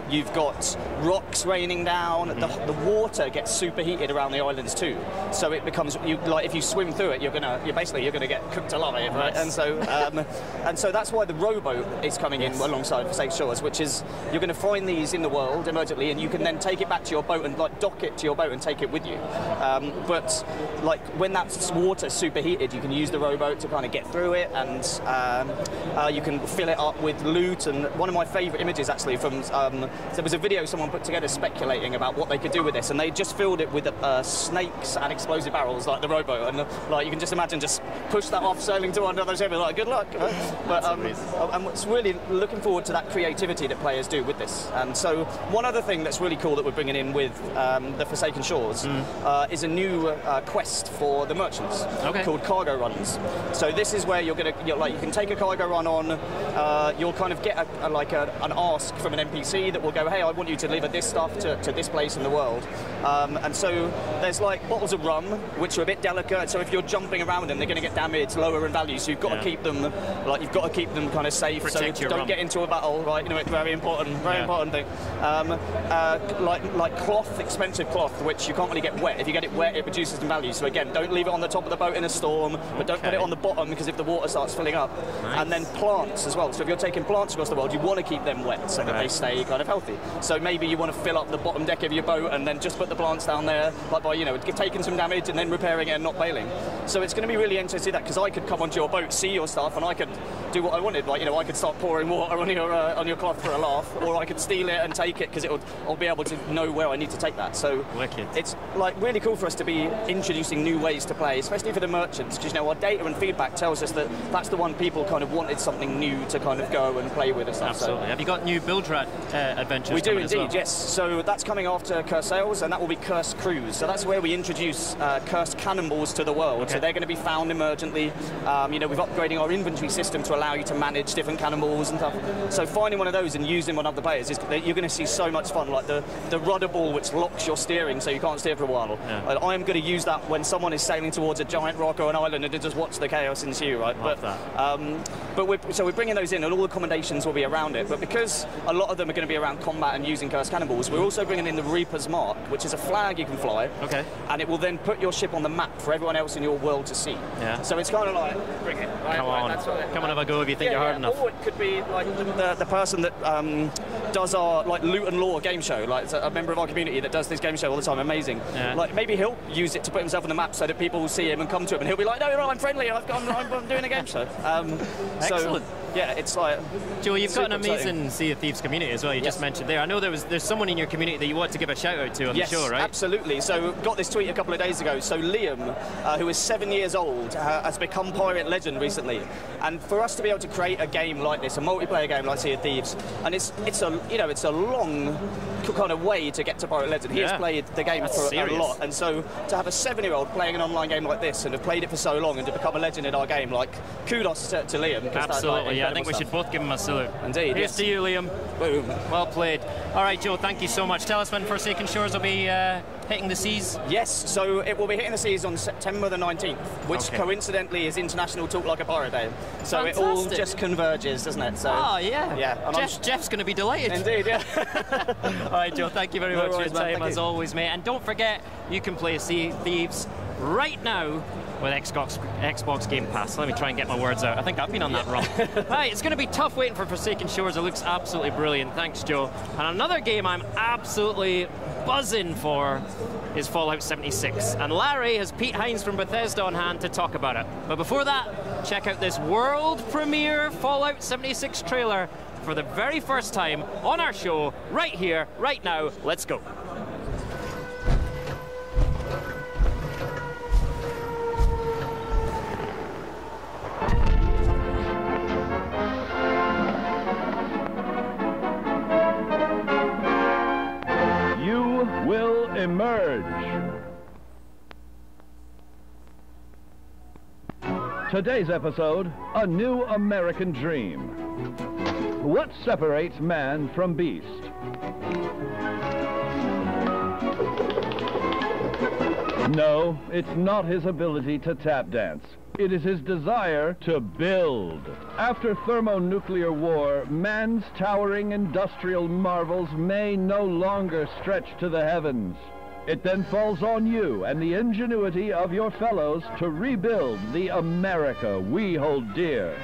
You've got rocks raining down. The water gets superheated around the islands too, so it becomes like if you swim through it, you're gonna get cooked alive, right? And so that's why the rowboat is coming in alongside Forsaken Shores, which is you're going to find these in the world emergently, and you can then take it back to your boat and like dock it to your boat and take it with you. But like when that water's superheated, you can use the rowboat to kind of get through it, and you can fill it up with loot. And one of my favourite images actually from there was a video someone put together speculating about what they could do with this, and they just filled it with snakes and explosive barrels like the rowboat, and like you can just imagine just push that off sailing to another ship, like good luck. But I'm really looking forward to that creativity that players do with this. And so one other thing that's really cool that we're bringing in with the Forsaken Shores is a new quest for the merchants called cargo runs. So this is where you can take a cargo run on, you'll kind of get an ask from an NPC that will go, hey, I want you to deliver this stuff to this place in the world. And so there's like bottles of rum which are a bit delicate, so if you're jumping around them, they're going to get damaged, lower in value, so you've got to keep them kind of safe. Protect so your don't rum. get into a battle, right? You know, it's very important thing. Like cloth, expensive cloth, which you can't really get wet. If you get it wet, it reduces in value. So again, don't leave it on the top of the boat in a storm, but don't put it on the bottom, because if the water starts filling up. And then plants as well. So if you're taking plants across the world, you want to keep them wet so that they stay kind of healthy. So maybe you want to fill up the bottom deck of your boat and then just put the plants down there, like by, you know, taking some damage and then repairing it and not bailing. So it's going to be really interesting to see that, because I could come onto your boat, see your stuff, and I could do what I wanted. Like, you know, I could start pouring water on your cloth for a laugh, or I could steal it and take it, because I'll be able to know where I need to take that. So it's like really cool for us to be introducing new ways to play, especially for the merchants, because, you know, our data and feedback tells us that that's the one people kind of wanted something new to kind of go and play with and stuff. Absolutely. So, have you got new build rat adventures? We do indeed, well? yes. So that's coming after Curse Sales, and that will be Curse Cruise. So that's where we introduce cursed cannonballs to the world. So they're going to be found emergently. You know, we've upgrading our inventory system to allow you to manage different cannonballs and stuff. So finding one of those and using one on other players, you're going to see so much fun. Like the rudder ball, which locks your steering so you can't steer for a while. I am going to use that when someone is sailing towards a giant rock or an island, and to just watch the chaos ensue, right? But we're bringing those in, and all the commendations will be around it. But because a lot of them are going to be around combat and using cursed cannonballs, we're also bringing in the Reaper's Mark, mark, which is a flag you can fly. Okay. And it will then put your ship on the map for everyone else in your world to see. Yeah. So it's kind of like, bring it. Right, Come on. That's what Come on, have a go if you think you're hard enough. Or it could be like the person that does our like loot and lore game show, like it's a member of our community that does this game show all the time. Amazing. Yeah. Like maybe he'll use it to put himself on the map so that people will see him and come to him, and he'll be like, no, I'm friendly. I'm doing a game show. Excellent. So, yeah, it's like... Joe, you've got an amazing exciting. Sea of Thieves community as well, you just mentioned there. I know there's someone in your community that you want to give a shout out to on the show, right? Absolutely. So got this tweet a couple of days ago. So Liam, who is 7 years old, has become Pirate Legend recently. And for us to be able to create a game like this, a multiplayer game like Sea of Thieves, and it's a long kind of way to get to Pirate Legend. He has played the game for a lot, and so to have a 7-year-old playing an online game like this and have played it for so long and to become a legend in our game, like kudos to Liam. Absolutely. I think we should both give him a salute. Indeed. Here's to you, Liam. Boom. Well played. All right, Joe, thank you so much. Tell us when Forsaken Shores will be hitting the seas. Yes, so it will be hitting the seas on September the 19th, which coincidentally is International Talk Like a Pirate Day. So Fantastic. it all just converges, doesn't it? So, yeah. Yeah. Jeff's going to be delighted. Indeed, yeah. All right, Joe, thank you very much for your time, as you. always, mate. And don't forget, you can play Sea of Thieves right now with Xbox Game Pass. Let me try and get my words out. I think I've been on that wrong. Right, it's going to be tough waiting for Forsaken Shores. It looks absolutely brilliant. Thanks, Joe. And another game I'm absolutely buzzing for is Fallout 76. And Larry has Pete Hines from Bethesda on hand to talk about it. But before that, check out this world premiere Fallout 76 trailer for the very first time on our show, right here, right now. Let's go. Will emerge. Today's episode, a new American dream. What separates man from beast? No, it's not his ability to tap dance. It is his desire to build. After thermonuclear war, man's towering industrial marvels may no longer stretch to the heavens. It then falls on you and the ingenuity of your fellows to rebuild the America we hold dear.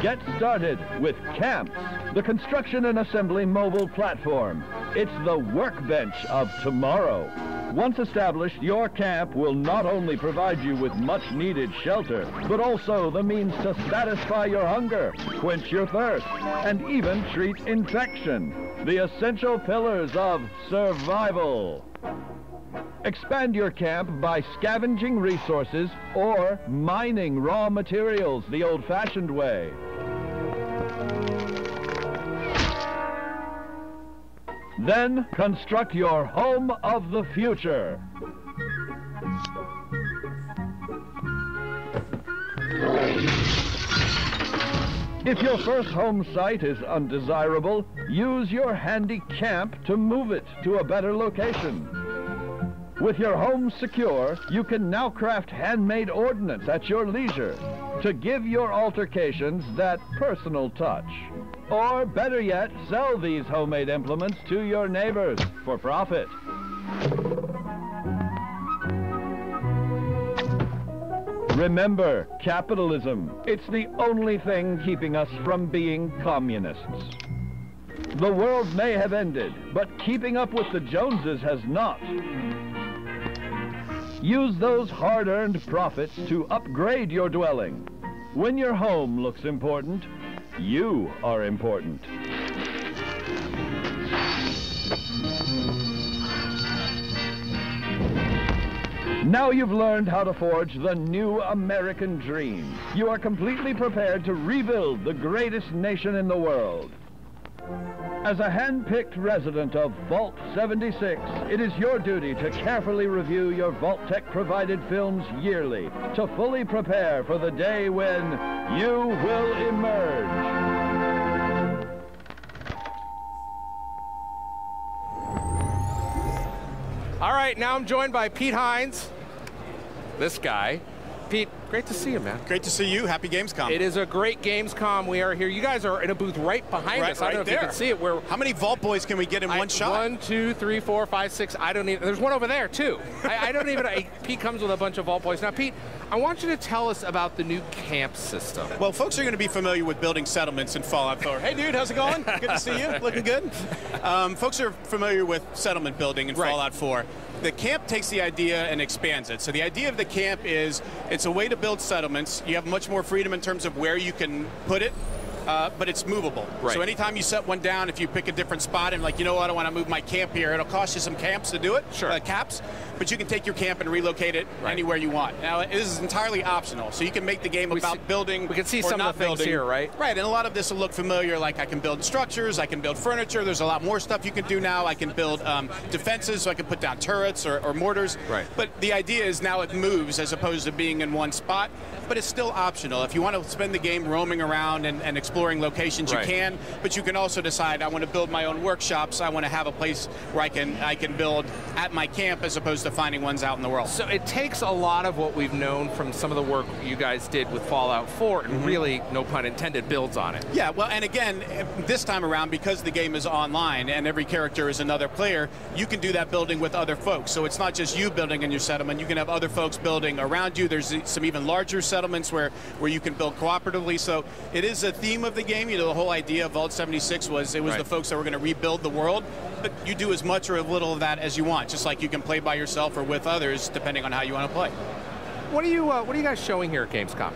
Get started with Camps, the construction and assembly mobile platform. It's the workbench of tomorrow. Once established, your camp will not only provide you with much-needed shelter, but also the means to satisfy your hunger, quench your thirst, and even treat infection. The essential pillars of survival. Expand your camp by scavenging resources or mining raw materials the old-fashioned way. Then construct your home of the future. If your first home site is undesirable, use your handy camp to move it to a better location. With your home secure, you can now craft handmade ordnance at your leisure to give your altercations that personal touch. Or better yet, sell these homemade implements to your neighbors for profit. Remember, capitalism. It's the only thing keeping us from being communists. The world may have ended, but keeping up with the Joneses has not. Use those hard-earned profits to upgrade your dwelling. When your home looks important, you are important. Now you've learned how to forge the new American dream. You are completely prepared to rebuild the greatest nation in the world. As a hand-picked resident of Vault 76, it is your duty to carefully review your Vault-Tec-provided films yearly to fully prepare for the day when you will emerge. All right, now I'm joined by Pete Hines, this guy. Pete, Great to see you, man. Great to see you. Happy Gamescom. It is a great Gamescom. We are here. You guys are in a booth right behind us. I don't know if you can see it. How many Vault Boys can we get in one shot? 1, 2, 3, 4, 5, 6. I don't even. There's one over there too. I don't even. Pete comes with a bunch of Vault Boys. Now, Pete, I want you to tell us about the new camp system. Well, folks are going to be familiar with building settlements in Fallout 4. Hey, dude, how's it going? Good to see you. Looking good. Folks are familiar with settlement building in Fallout 4. The camp takes the idea and expands it. So the idea of the camp is it's a way to build settlements. You have much more freedom in terms of where you can put it. But it's movable. Right. So anytime you set one down, if you pick a different spot and like, you know what, I want to move my camp here, it'll cost you some camps to do it, caps, but you can take your camp and relocate it anywhere you want. Now, this is entirely optional, so you can make the game about building. We can see some of the things here, right? Right, and a lot of this will look familiar, like I can build structures, I can build furniture, there's a lot more stuff you can do now. I can build defenses, so I can put down turrets or mortars. Right. But the idea is now it moves as opposed to being in one spot, but it's still optional. If you want to spend the game roaming around and exploring locations, you can, but you can also decide, I want to build my own workshops, I want to have a place where I can build at my camp as opposed to finding ones out in the world. So it takes a lot of what we've known from some of the work you guys did with Fallout 4 and really, no pun intended, builds on it. Yeah, well, and again, this time around, because the game is online and every character is another player, you can do that building with other folks. So it's not just you building in your settlement, you can have other folks building around you. There's some even larger settlements where you can build cooperatively. So it is a theme of the game. You know, the whole idea of Vault 76 was the folks that were going to rebuild the world, but you do as much or as little of that as you want, just like you can play by yourself or with others, depending on how you want to play. What are you guys showing here at Gamescom?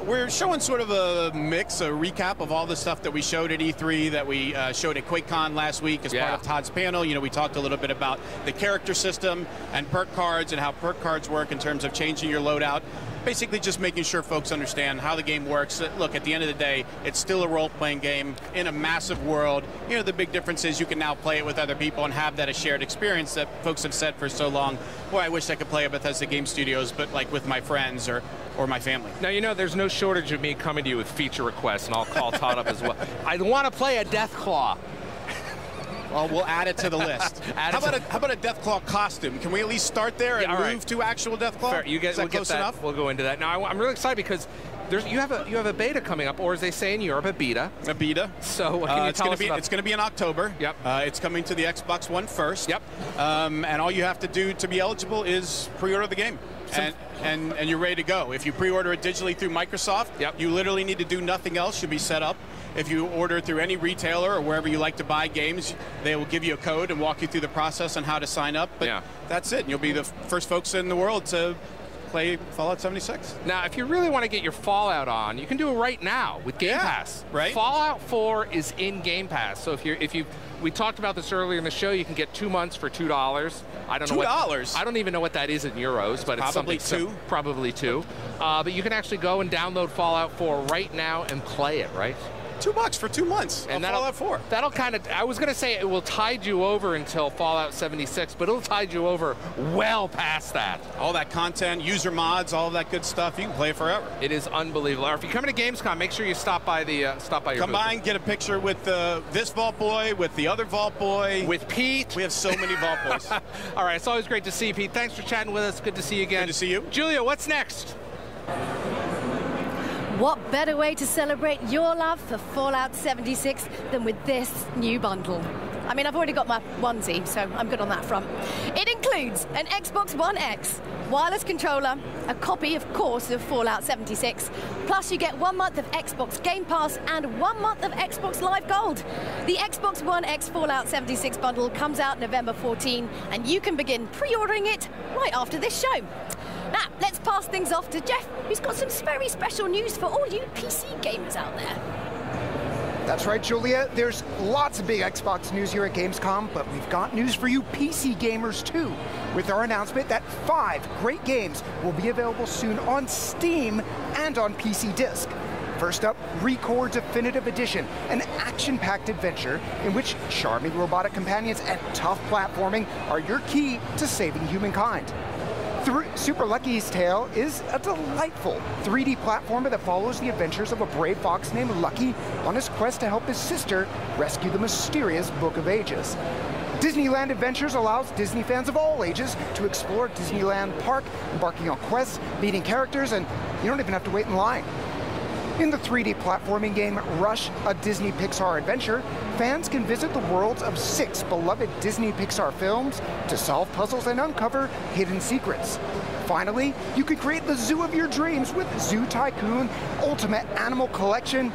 We're showing sort of a mix, a recap of all the stuff that we showed at E3, that we showed at QuakeCon last week as part of Todd's panel. You know, we talked a little bit about the character system and perk cards and how perk cards work in terms of changing your loadout. Basically just making sure folks understand how the game works. Look, at the end of the day, it's still a role-playing game in a massive world. You know, the big difference is you can now play it with other people and have that a shared experience that folks have said for so long, boy, I wish I could play at Bethesda Game Studios, but like with my friends or my family. Now, you know, there's no shortage of me coming to you with feature requests, and I'll call Todd up as well. I want to play a Deathclaw. Well, we'll add it to the list. How about a Deathclaw costume? Can we at least start there and move to actual Deathclaw? Fair. You guys, is that close enough? We'll go into that. Now, I'm really excited because you have a beta coming up, or as they say in Europe, a beta. A beta. So what can you tell us about? It's going to be in October. Yep. It's coming to the Xbox One first. Yep. And all you have to do to be eligible is pre-order the game. And you're ready to go. If you pre-order it digitally through Microsoft, you literally need to do nothing else. You'll be set up. If you order through any retailer or wherever you like to buy games, they will give you a code and walk you through the process on how to sign up. But that's it. And you'll be the first folks in the world to play Fallout 76. Now, if you really want to get your Fallout on, you can do it right now with Game Pass. Right. Fallout 4 is in Game Pass. So we talked about this earlier in the show. You can get 2 months for $2. I don't know $2. I don't even know what that is in euros, but probably it's something. Probably two. But you can actually go and download Fallout 4 right now and play it. Right. $2 for 2 months and Fallout 4. That'll kind of, I was going to say it will tide you over until Fallout 76, but it'll tide you over well past that. All that content, user mods, all of that good stuff, you can play it forever. It is unbelievable. If you come to Gamescom, make sure you stop by your Come by and get a picture with this Vault Boy, with the other Vault Boy. With Pete. We have so many Vault Boys. All right, it's always great to see you, Pete. Thanks for chatting with us. Good to see you again. Good to see you. Julia, what's next? What better way to celebrate your love for Fallout 76 than with this new bundle? I mean, I've already got my onesie, so I'm good on that front. It includes an Xbox One X, wireless controller, a copy, of course, of Fallout 76, plus you get 1 month of Xbox Game Pass and 1 month of Xbox Live Gold. The Xbox One X Fallout 76 bundle comes out November 14, and you can begin pre-ordering it right after this show. Now, let's pass things off to Jeff, who's got some very special news for all you PC gamers out there. That's right, Julia. There's lots of big Xbox news here at Gamescom, but we've got news for you PC gamers too, with our announcement that 5 great games will be available soon on Steam and on PC Disc. First up, Recore Definitive Edition, an action-packed adventure in which charming robotic companions and tough platforming are your key to saving humankind. Super Lucky's Tale is a delightful 3D platformer that follows the adventures of a brave fox named Lucky on his quest to help his sister rescue the mysterious Book of Ages. Disneyland Adventures allows Disney fans of all ages to explore Disneyland Park, embarking on quests, meeting characters, and You don't even have to wait in line. In the 3D platforming game Rush, a Disney Pixar adventure, fans can visit the worlds of 6 beloved Disney Pixar films to solve puzzles and uncover hidden secrets. Finally, you can create the zoo of your dreams with Zoo Tycoon Ultimate Animal Collection.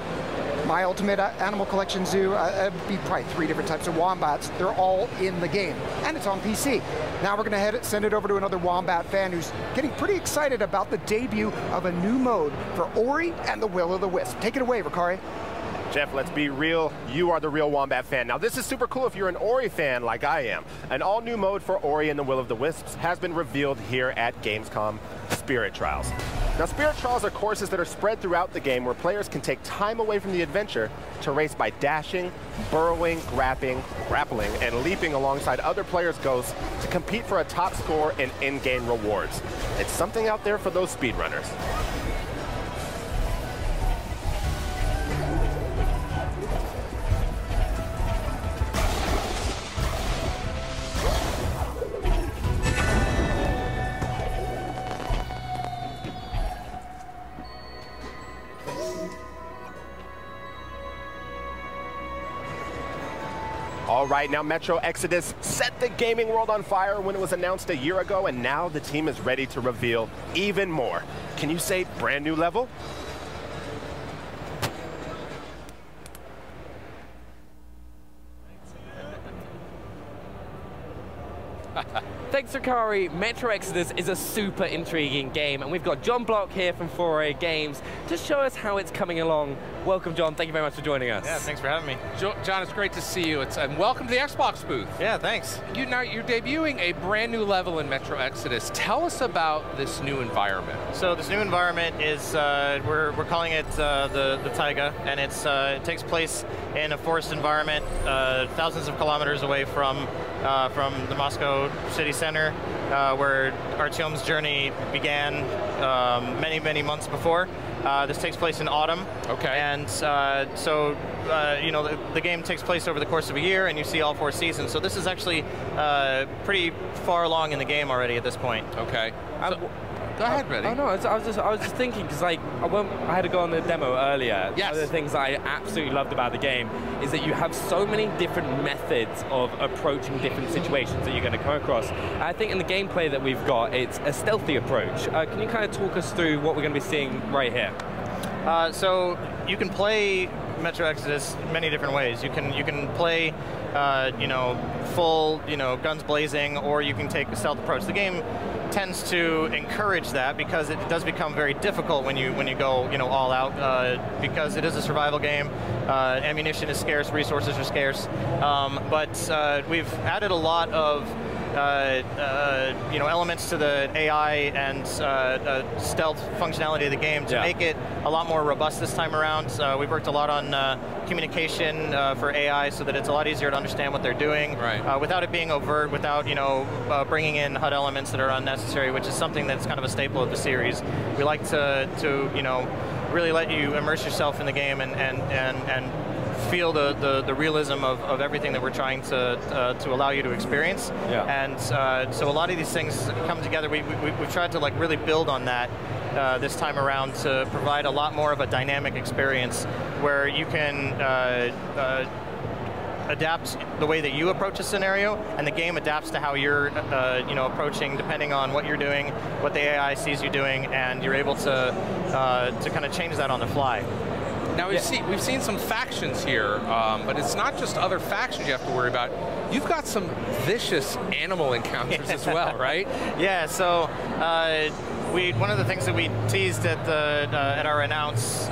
My Ultimate Animal Collection Zoo, it'd be probably 3 different types of wombats. They're all in the game, and it's on PC. Now we're gonna send it over to another Wombat fan who's getting pretty excited about the debut of a new mode for Ori and the Will of the Wisp. Take it away, Vakari. Jeff, let's be real. You are the real Wombat fan. Now, this is super cool if you're an Ori fan like I am. An all-new mode for Ori and the Will of the Wisps has been revealed here at Gamescom, Spirit Trials. Now, Spirit Trials are courses that are spread throughout the game where players can take time away from the adventure to race by dashing, burrowing, grappling, and leaping alongside other players' ghosts to compete for a top score and in-game rewards. It's something out there for those speedrunners. All right, now Metro Exodus set the gaming world on fire when it was announced a year ago, and now the team is ready to reveal even more. Can you say brand new level? Thanks, Ricari. Metro Exodus is a super intriguing game, and we've got John Block here from 4A Games to show us how it's coming along. Welcome, John. Thank you very much for joining us. Yeah, thanks for having me. John, it's great to see you. And welcome to the Xbox booth. Yeah, thanks. You're debuting a brand new level in Metro Exodus. Tell us about this new environment. So this new environment is, we're calling it the Taiga, and it takes place in a forest environment thousands of kilometers away from the Moscow city center, where Artyom's journey began many, many months before. This takes place in autumn. Okay. And you know, the game takes place over the course of a year, and you see all 4 seasons. So this is actually pretty far along in the game already at this point. Okay. Go ahead, Reddy. Oh no, I was just thinking, because like I had to go on the demo earlier. Yes. One of the things I absolutely loved about the game is that you have so many different methods of approaching different situations that you're going to come across. I think in the gameplay that we've got, it's a stealthy approach. Can you kind of talk us through what we're going to be seeing right here? So you can play Metro Exodus many different ways. You can play, you know, full, you know, guns blazing, or you can take a stealth approach. The game tends to encourage that because it does become very difficult when you go, you know, all out, because it is a survival game. Ammunition is scarce, resources are scarce, but we've added a lot of you know, elements to the AI and stealth functionality of the game to make it a lot more robust this time around. We've worked a lot on communication for AI so that it's a lot easier to understand what they're doing, without it being overt, without, you know, bringing in HUD elements that are unnecessary, which is something that's kind of a staple of the series. We like to you know, really let you immerse yourself in the game and feel the realism of everything that we're trying to allow you to experience. And so a lot of these things come together. We've tried to like really build on that this time around to provide a lot more of a dynamic experience where you can adapt the way that you approach a scenario, and the game adapts to how you're you know, approaching, depending on what you're doing, what the AI sees you doing, and you're able to kind of change that on the fly. Now we've seen some factions here, but it's not just other factions you have to worry about. You've got some vicious animal encounters as well, right? Yeah. So one of the things that we teased at our announce,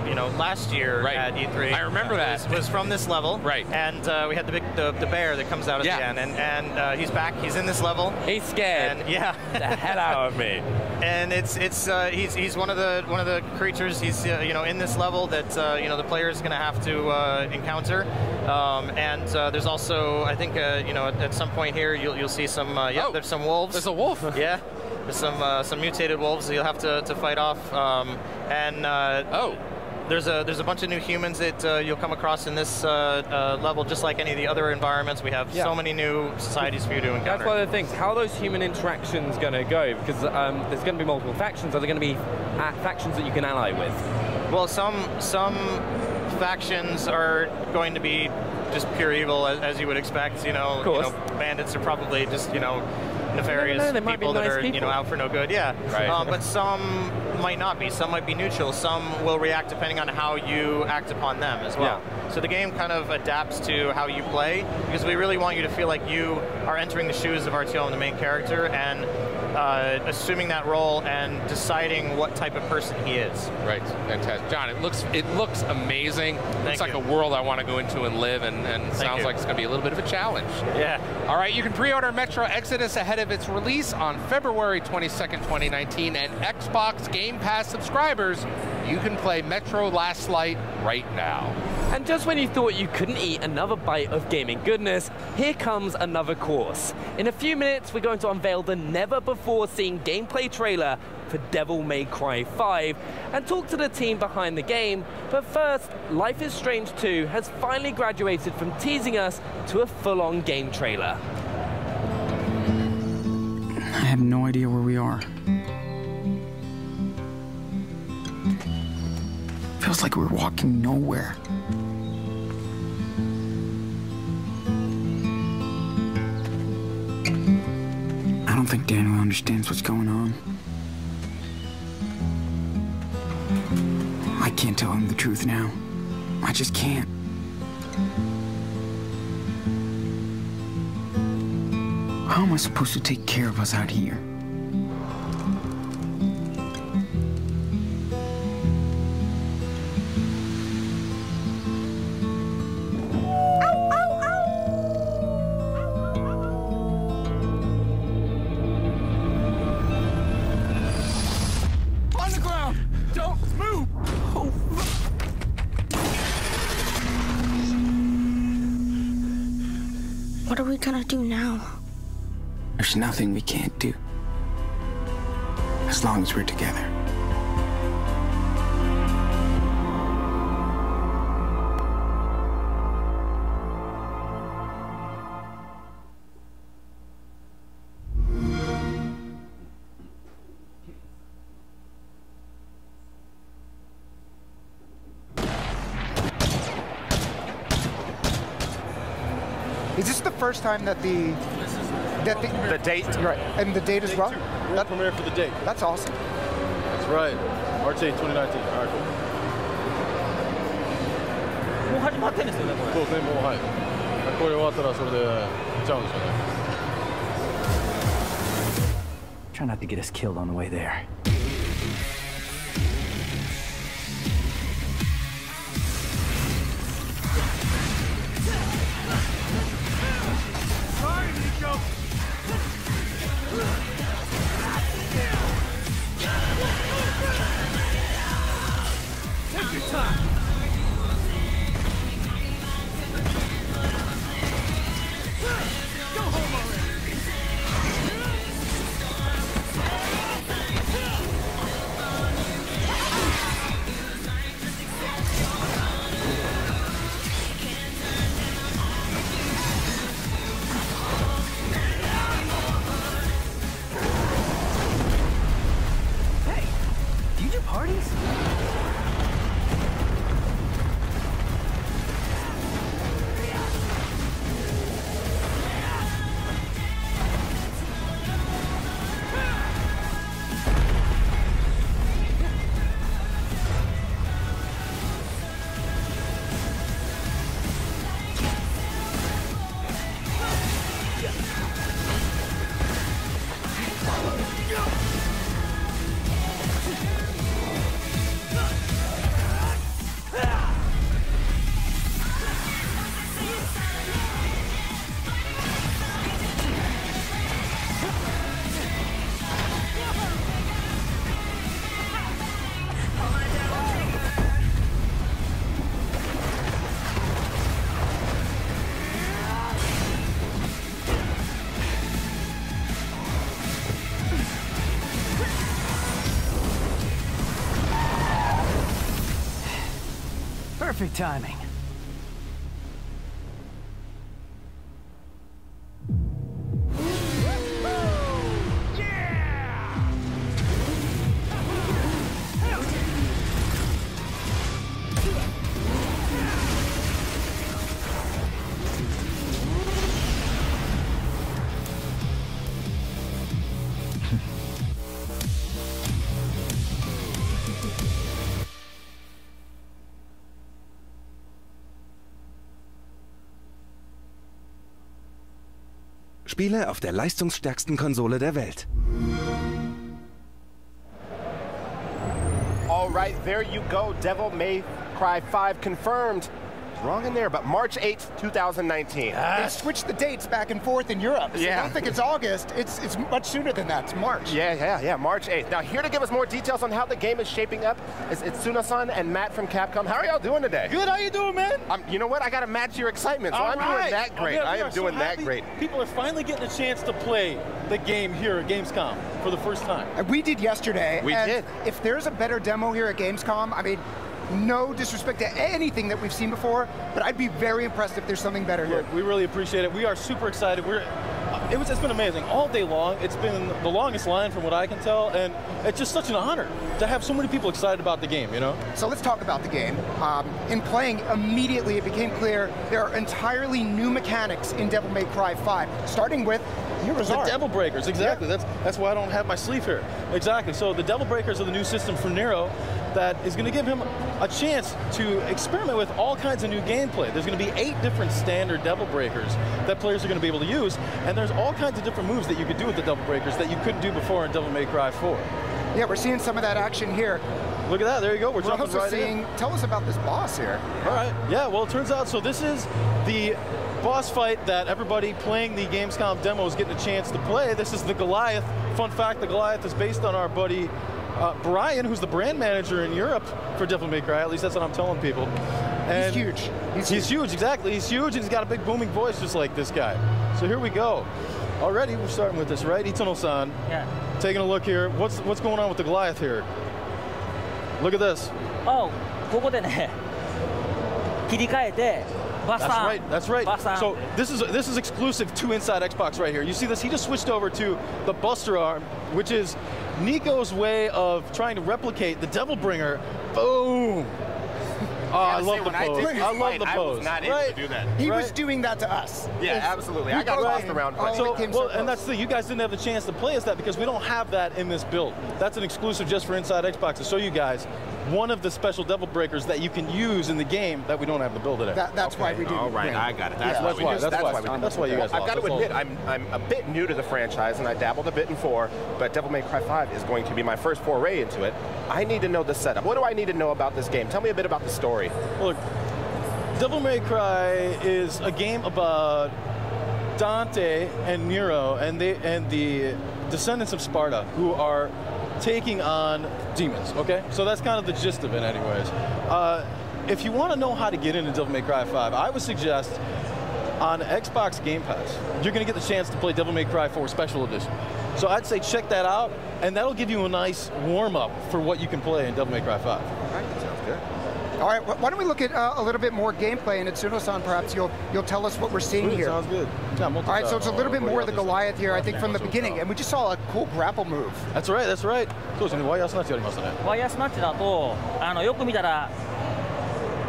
you know, last year at E3. I remember that was from this level. Right. And we had the bear that comes out at the end, and he's back. He's in this level. He's scared. And, yeah. The hell out of me. And he's one of the creatures. He's you know, in this level that you know, the player is going to have to encounter. And there's also, I think, you know, at some point here you'll see some there's some wolves. There's a wolf. Yeah. There's some mutated wolves that you'll have to fight off. there's a bunch of new humans that you'll come across in this level, just like any of the other environments. We have so many new societies for you to encounter. That's one of the things. How are those human interactions going to go? Because there's going to be multiple factions. Are there going to be factions that you can ally with? Well, some factions are going to be just pure evil, as you would expect. Bandits are probably just nefarious people that are out for no good. Yeah, right. But some might not be. Some might be neutral. Some will react depending on how you act upon them as well. Yeah. So the game kind of adapts to how you play, because we really want you to feel like you are entering the shoes of Artyom, the main character, and assuming that role and deciding what type of person he is. Right, fantastic. John, it looks amazing. It's like a world I want to go into and live, and sounds like it's going to be a little bit of a challenge. Yeah. All right, you can pre-order Metro Exodus ahead of its release on February 22nd, 2019, and Xbox Game Pass subscribers, you can play Metro Last Light right now. And just when you thought you couldn't eat another bite of gaming goodness, here comes another course. In a few minutes, we're going to unveil the never-before-seen gameplay trailer for Devil May Cry 5 and talk to the team behind the game. But first, Life is Strange 2 has finally graduated from teasing us to a full-on game trailer. I have no idea where we are. Feels like we're walking nowhere. I don't think Daniel understands what's going on. I can't tell him the truth now. I just can't. How am I supposed to take care of us out here? What are we gonna do now? There's nothing we can't do. As long as we're together. Is this the first time that the date? Right, and the date as well? World premiere for the date. That's awesome. That's right. March 8, 2019. All right, cool. もう始まってんですよね、これ。そうですね、もうはい。これ終わったらそれで行っちゃうんですよね。Try not to get us killed on the way there. Take your time. Go home already. Hey, do you do parties? Perfect timing. Spiele auf der leistungsstärksten Konsole der Welt. All right, there you go. Devil May Cry 5 confirmed. Wrong in there, but March 8th, 2019. They switched the dates back and forth in Europe. So I don't think it's August. It's much sooner than that. It's March. Yeah, March 8th. Now, here to give us more details on how the game is shaping up is Tsuna-san and Matt from Capcom. How are y'all doing today? Good, how you doing, man? You know what? I got to match your excitement, so I'm doing that great. I am doing that great. People are finally getting a chance to play the game here at Gamescom for the first time. We did yesterday. We did. If there's a better demo here at Gamescom, I mean, no disrespect to anything that we've seen before, but I'd be very impressed if there's something better here. Look, we really appreciate it. We are super excited. It's been amazing all day long. It's been the longest line from what I can tell, and it's just such an honor to have so many people excited about the game, you know? So let's talk about the game. In playing, immediately it became clear there are entirely new mechanics in Devil May Cry 5, starting with the Devil Breakers, exactly. Yeah. That's why I don't have my sleeve here. Exactly. So the Devil Breakers are the new system for Nero that is going to give him a chance to experiment with all kinds of new gameplay. There's going to be 8 different standard Devil Breakers that players are going to be able to use, and there's all kinds of different moves that you could do with the Devil Breakers that you couldn't do before in Devil May Cry 4. Yeah, we're seeing some of that action here. Look at that, there you go, we're jumping also right seeing, in. Tell us about this boss here. All right, yeah, well, it turns out, so this is the boss fight that everybody playing the Gamescom demo is getting a chance to play. This is the Goliath. Fun fact, the Goliath is based on our buddy Brian, who's the brand manager in Europe for Devil May Cry. At least that's what I'm telling people. And he's huge. He's huge, exactly. He's huge, and he's got a big booming voice just like this guy. So here we go. Already, we're starting with this, right? Itano-san. Yeah. Taking a look here. What's going on with the Goliath here? Look at this. Oh, ここでね、切り替えて。That's right. So this is exclusive to Inside Xbox right here. You see this? He just switched over to the Buster Arm, which is Nico's way of trying to replicate the Devil Bringer. Boom! Oh, I love the pose. I love the pose. I was not able to do that. He was doing that to us. Yeah, absolutely. I got lost around. And that's the thing. You guys didn't have the chance to play as that because we don't have that in this build. That's an exclusive just for Inside Xbox to show you guys one of the special Devil Breakers that you can use in the game that we don't have to build it in. That's why we do. All right, I got it. That's why you guys. I've got to admit, I'm a bit new to the franchise, and I dabbled a bit in 4, but Devil May Cry 5 is going to be my first foray into it. I need to know the setup. What do I need to know about this game? Tell me a bit about the story. Well, look, Devil May Cry is a game about Dante and Nero and the descendants of Sparta who are taking on demons, okay? So that's kind of the gist of it anyways. If you want to know how to get into Devil May Cry 5, I would suggest on Xbox Game Pass, you're going to get the chance to play Devil May Cry 4 Special Edition. So I'd say check that out, and that'll give you a nice warm-up for what you can play in Devil May Cry 5. All right, that sounds good. All right, why don't we look at a little bit more gameplay, and Itsuno-san, perhaps you'll tell us what we're seeing here. Sounds good. All right, so it's a little bit more of the Goliath here, I think, from the beginning, and we just saw a cool grapple move. That's right, that's right. そうですね、ワイヤースナッチやりましたね。ワイヤースナッチだと、よく見たら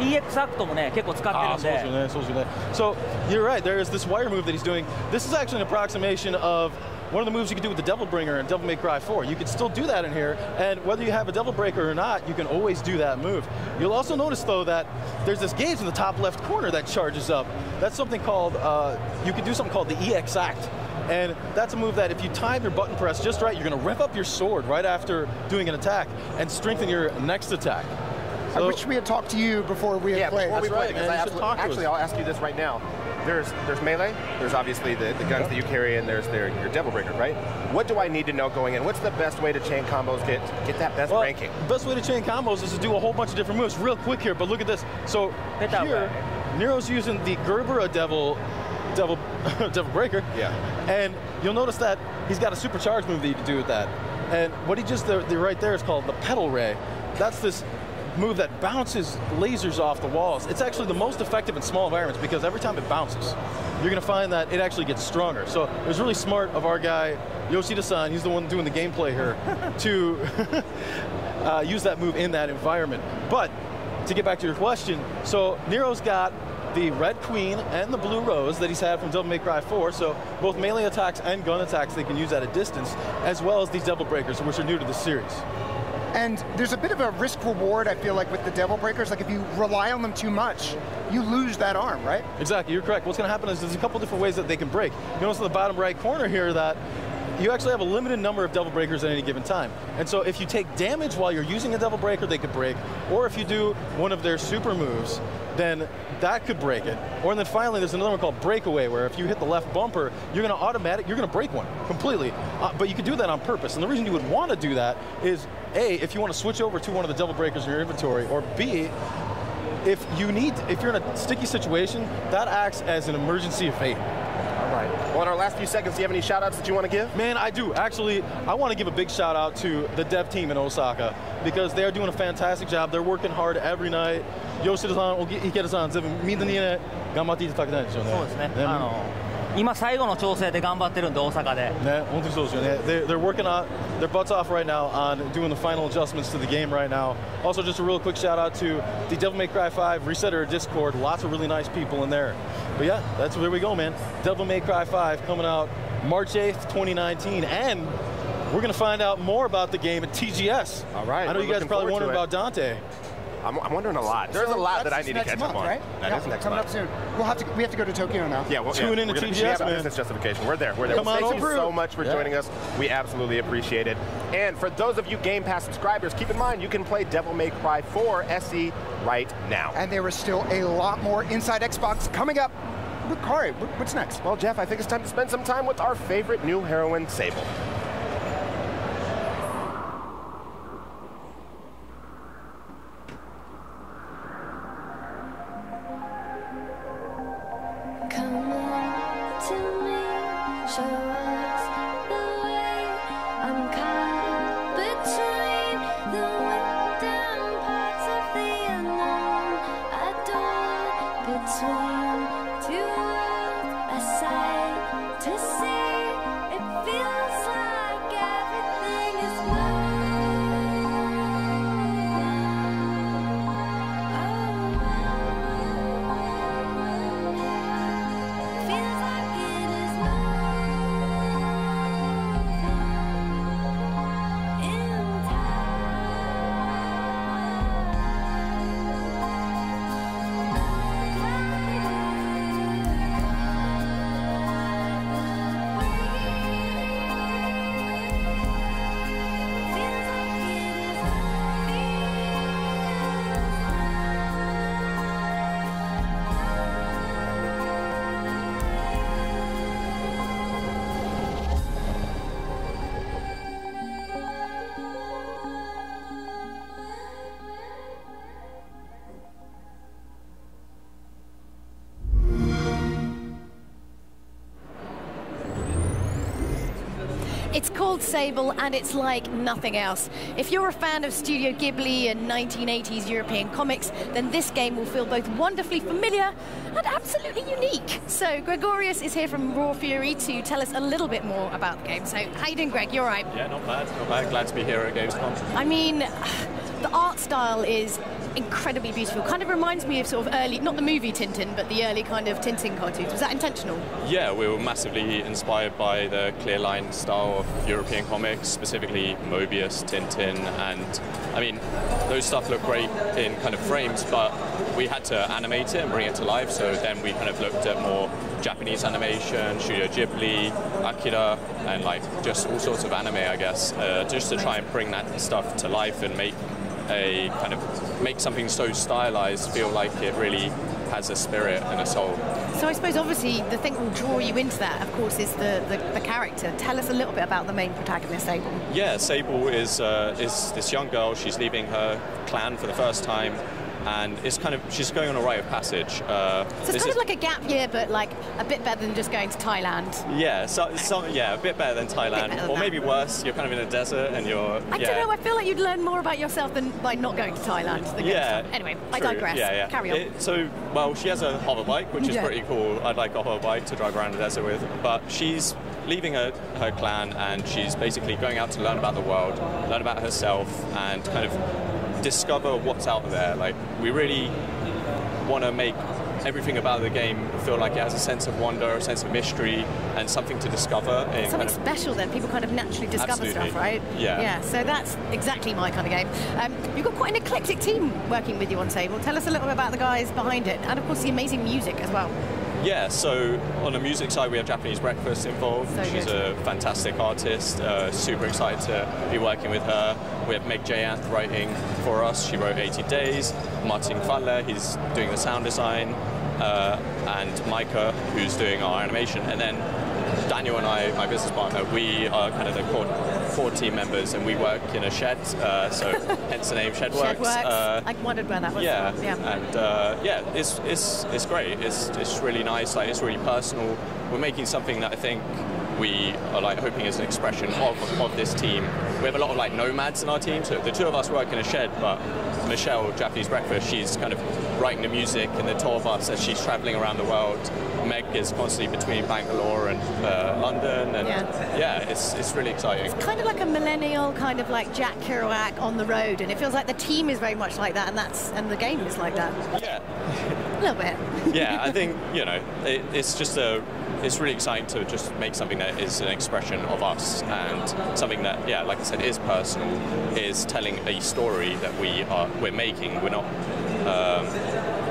EX アクトもね、結構使ってるんで。そうですね。So you're right. There is this wire move that he's doing. This is actually an approximation of one of the moves you can do with the Devil Bringer in Devil May Cry 4. You can still do that in here, and whether you have a Devil Breaker or not, you can always do that move. You'll also notice, though, that there's this gauge in the top left corner that charges up. That's something called, you can do something called the EX Act. And that's a move that if you time your button press just right, you're going to rev up your sword right after doing an attack and strengthen your next attack. So, I wish we had talked to you before we had played. Before we played, man, actually, I'll ask you this right now. There's melee, there's obviously the guns that you carry, and there's your Devil Breaker, right? What do I need to know going in? What's the best way to chain combos, get that best ranking? The best way to chain combos is to do a whole bunch of different moves. Real quick here, but look at this. So here, Nero's using the Gerbera Devil Breaker. Yeah. And you'll notice that he's got a supercharged move that you can do with that. And what he just did right there is called the Pedal Ray. That's this move that bounces lasers off the walls. It's actually the most effective in small environments because every time it bounces, you're going to find that it actually gets stronger. So it was really smart of our guy, Yoshida-san, he's the one doing the gameplay here, to use that move in that environment. But to get back to your question, so Nero's got the red queen and the blue rose that he's had from Devil May Cry 4, so both melee attacks and gun attacks they can use at a distance, as well as these Devil Breakers, which are new to the series. And there's a bit of a risk reward, I feel like, with the Devil Breakers. Like if you rely on them too much, you lose that arm, right? Exactly, you're correct. What's going to happen is there's a couple different ways that they can break. You notice in the bottom right corner here that you actually have a limited number of Devil Breakers at any given time. And so if you take damage while you're using a Devil Breaker, they could break. Or if you do one of their super moves, then that could break it. Or then finally, there's another one called Breakaway, where if you hit the left bumper, you're gonna break one completely. But you could do that on purpose. And the reason you would want to do that is, A, if you want to switch over to one of the Devil Breakers in your inventory, or B, if you're in a sticky situation, that acts as an emergency evade. All right. Well, in our last few seconds, do you have any shout-outs that you want to give? Man, I do. Actually, I want to give a big shout-out to the dev team in Osaka because they are doing a fantastic job. They're working hard every night. Yoshida-san, Ikeda-san, みんなにね、頑張っていただきたいですよね。そうですね。今最後の調整で頑張ってるんで大阪で。ね、本当にそうですよね。They're working on their butts off right now on doing the final adjustments to the game right now. Also, just a real quick shout out to the Devil May Cry 5 Resetter Discord. Lots of really nice people in there. But yeah, that's where we go, man. Devil May Cry 5 coming out March 8th, 2019, and we're gonna find out more about the game at TGS. All right. I know you guys are probably wondering about Dante. I'm wondering a lot. There's a lot that I need to catch up on. Right? That is next coming month. up soon. We have to go to Tokyo now. Yeah, well, Tune in to TGS, man. Business justification. We're there. We're there. Come on Thank you over. so much for joining us. We absolutely appreciate it. And for those of you Game Pass subscribers, keep in mind you can play Devil May Cry 4 SE right now. And there is still a lot more Inside Xbox coming up. Kari, what's next? Well, Jeff, I think it's time to spend some time with our favorite new heroine, Sable. It's called Sable, and it's like nothing else. If you're a fan of Studio Ghibli and 1980s European comics, then this game will feel both wonderfully familiar and absolutely unique. So Gregorius is here from Raw Fury to tell us a little bit more about the game. So how you doing, Greg? You all right? Yeah, not bad, not bad. Glad to be here at Gamescom. I mean, the art style is incredibly beautiful. Kind of reminds me of sort of early, not the movie Tintin, but the early kind of Tintin cartoons. Was that intentional? Yeah, we were massively inspired by the clear line style of European comics, specifically Mobius, Tintin, and I mean, those stuff look great in kind of frames, but we had to animate it and bring it to life, so then we kind of looked at more Japanese animation, Studio Ghibli, Akira, and like just all sorts of anime, I guess, just to try and bring that stuff to life and make something so stylized feel like it really has a spirit and a soul. So I suppose obviously the thing that will draw you into that, of course, is the character. Tell us a little bit about the main protagonist, Sable. Yeah, Sable is this young girl. She's leaving her clan for the first time, and it's kind of, she's going on a rite of passage. So it's kind of like a gap year, but like a bit better than just going to Thailand. Yeah, yeah, a bit better than Thailand, or maybe worse. You're kind of in a desert and you're. I don't know. I feel like you'd learn more about yourself than by not going to Thailand. Yeah. Anyway, True. I digress. Yeah. Carry on. Well, she has a hover bike, which is pretty cool. I'd like a hover bike to drive around the desert with, but she's leaving her clan and she's basically going out to learn about the world, learn about herself, and kind of discover what's out there. Like, we really want to make everything about the game feel like it has a sense of wonder, a sense of mystery, and something to discover. Something special then, people kind of naturally discover stuff, right? Yeah. Yeah, so that's exactly my kind of game. You've got quite an eclectic team working with you on table. Tell us a little bit about the guys behind it, and of course the amazing music as well. Yeah, so on the music side, we have Japanese Breakfast involved. She's a fantastic artist, super excited to be working with her. We have Meg Jayanth writing for us. She wrote 80 Days. Martin Falle, he's doing the sound design. And Micah, who's doing our animation. And then Daniel and I, my business partner, we are kind of the core team members, and we work in a shed, so hence the name Shedworks. Shedworks. I wondered where that was. Yeah, and yeah, it's great. It's really nice. Like, it's really personal. We're making something that I think we are like hoping is an expression of this team. We have a lot of like nomads in our team, so the two of us work in a shed, but Michelle, Japanese Breakfast, she's kind of writing the music, and the two of us as she's traveling around the world. Meg is constantly between Bangalore and London, and yeah, it's really exciting. It's kind of like a millennial kind of like Jack Kerouac on the road, and it feels like the team is very much like that, and the game is like that. Yeah. A little bit. Yeah, I think, you know, it's really exciting to just make something that is an expression of us, and something that, yeah, like I said, is personal, is telling a story that we're making. We're not,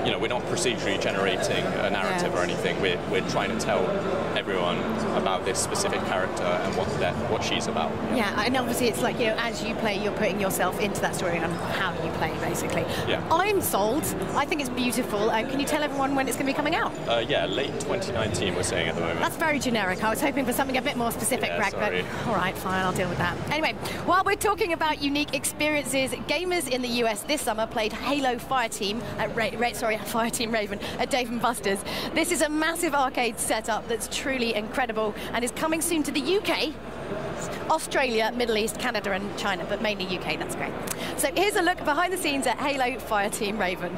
you know, we're not procedurally generating a narrative or anything. We're trying to tell everyone about this specific character and what she's about. Yeah, and obviously it's like, you know, as you play, you're putting yourself into that story and how you play, basically. Yeah. I'm sold. I think it's beautiful. Can you tell everyone when it's going to be coming out? Yeah, late 2019 we're saying at the moment. That's very generic. I was hoping for something a bit more specific, yeah, Greg, sorry. but all right, fine, I'll deal with that. Anyway, while we're talking about unique experiences, gamers in the US this summer played Halo Fireteam at Fireteam Raven at Dave & Buster's. This is a massive arcade setup that's truly incredible and is coming soon to the UK, Australia, Middle East, Canada and China, but mainly UK, that's great. So here's a look behind the scenes at Halo Fireteam Raven.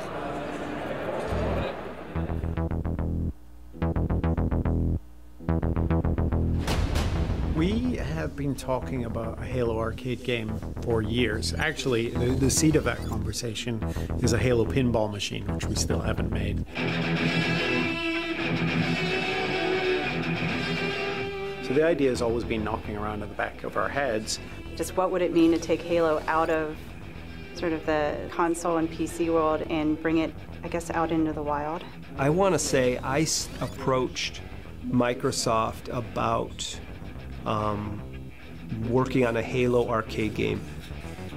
We have been talking about a Halo arcade game for years. Actually, the seed of that conversation is a Halo pinball machine, which we still haven't made. So the idea has always been knocking around in the back of our heads. Just what would it mean to take Halo out of sort of the console and PC world and bring it, I guess, out into the wild? I want to say I approached Microsoft about working on a Halo arcade game